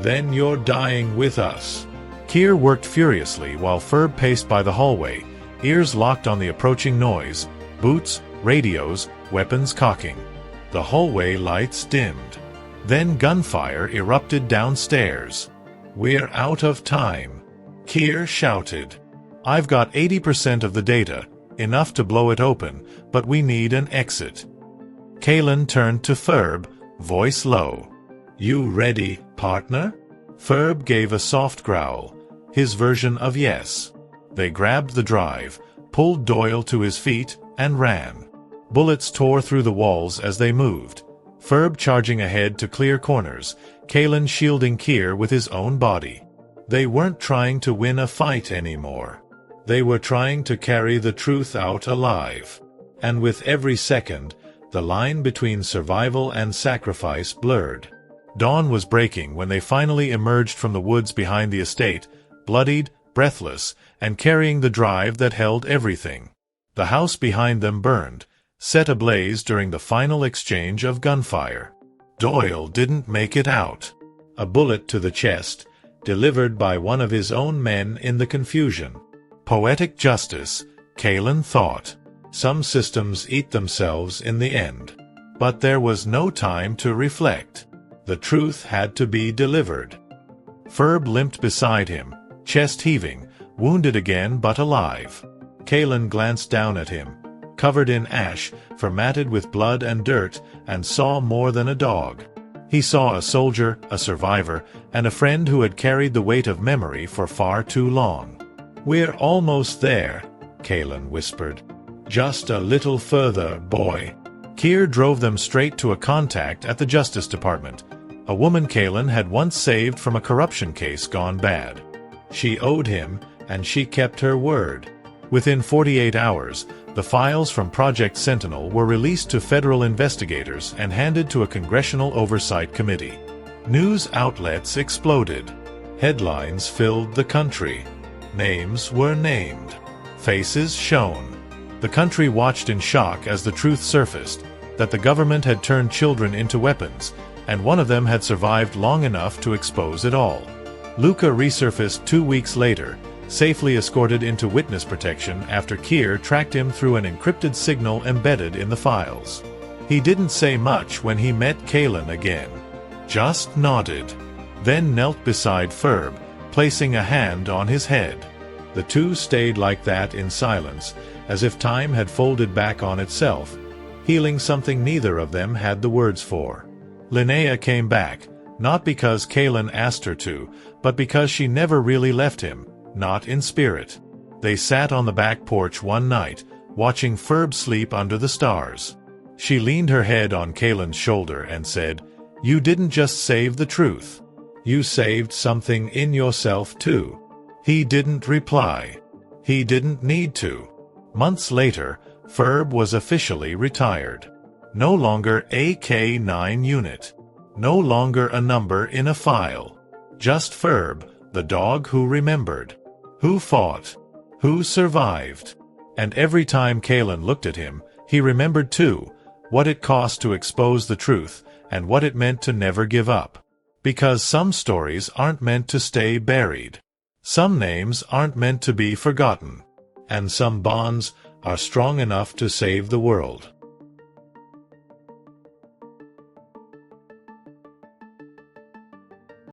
"Then you're dying with us." Keir worked furiously while Ferb paced by the hallway, ears locked on the approaching noise, boots, radios, weapons cocking. The hallway lights dimmed. Then gunfire erupted downstairs. "We're out of time," Keir shouted. "I've got 80% of the data, enough to blow it open, but we need an exit." Caelan turned to Ferb, voice low. "You ready, partner?" Ferb gave a soft growl, his version of yes. They grabbed the drive, pulled Doyle to his feet, and ran. Bullets tore through the walls as they moved. Ferb charging ahead to clear corners, Caelan shielding Keir with his own body. They weren't trying to win a fight anymore. They were trying to carry the truth out alive. And with every second, the line between survival and sacrifice blurred. Dawn was breaking when they finally emerged from the woods behind the estate, bloodied, breathless, and carrying the drive that held everything. The house behind them burned, set ablaze during the final exchange of gunfire. Doyle didn't make it out. A bullet to the chest, delivered by one of his own men in the confusion. Poetic justice, Caelan thought. Some systems eat themselves in the end. But there was no time to reflect. The truth had to be delivered. Ferb limped beside him, chest heaving, wounded again but alive. Caelan glanced down at him, covered in ash, formatted with blood and dirt, and saw more than a dog. He saw a soldier, a survivor, and a friend who had carried the weight of memory for far too long. "We're almost there," Caelan whispered. "Just a little further, boy." Keir drove them straight to a contact at the Justice Department, a woman Caelan had once saved from a corruption case gone bad. She owed him, and she kept her word. Within 48 hours, the files from Project Sentinel were released to federal investigators and handed to a congressional oversight committee. News outlets exploded. Headlines filled the country. Names were named. Faces shown. The country watched in shock as the truth surfaced, that the government had turned children into weapons, and one of them had survived long enough to expose it all. Luca resurfaced 2 weeks later, safely escorted into witness protection after Keir tracked him through an encrypted signal embedded in the files. He didn't say much when he met Caelan again. Just nodded. Then knelt beside Ferb, placing a hand on his head. The two stayed like that in silence, as if time had folded back on itself, healing something neither of them had the words for. Linnea came back, not because Caelan asked her to, but because she never really left him, not in spirit. They sat on the back porch one night, watching Ferb sleep under the stars. She leaned her head on Caelan's shoulder and said, "You didn't just save the truth. You saved something in yourself too." He didn't reply. He didn't need to. Months later, Ferb was officially retired. No longer a K9 unit. No longer a number in a file. Just Ferb, the dog who remembered. Who fought. Who survived. And every time Caelan looked at him, he remembered too, what it cost to expose the truth, and what it meant to never give up. Because some stories aren't meant to stay buried. Some names aren't meant to be forgotten. And some bonds are strong enough to save the world.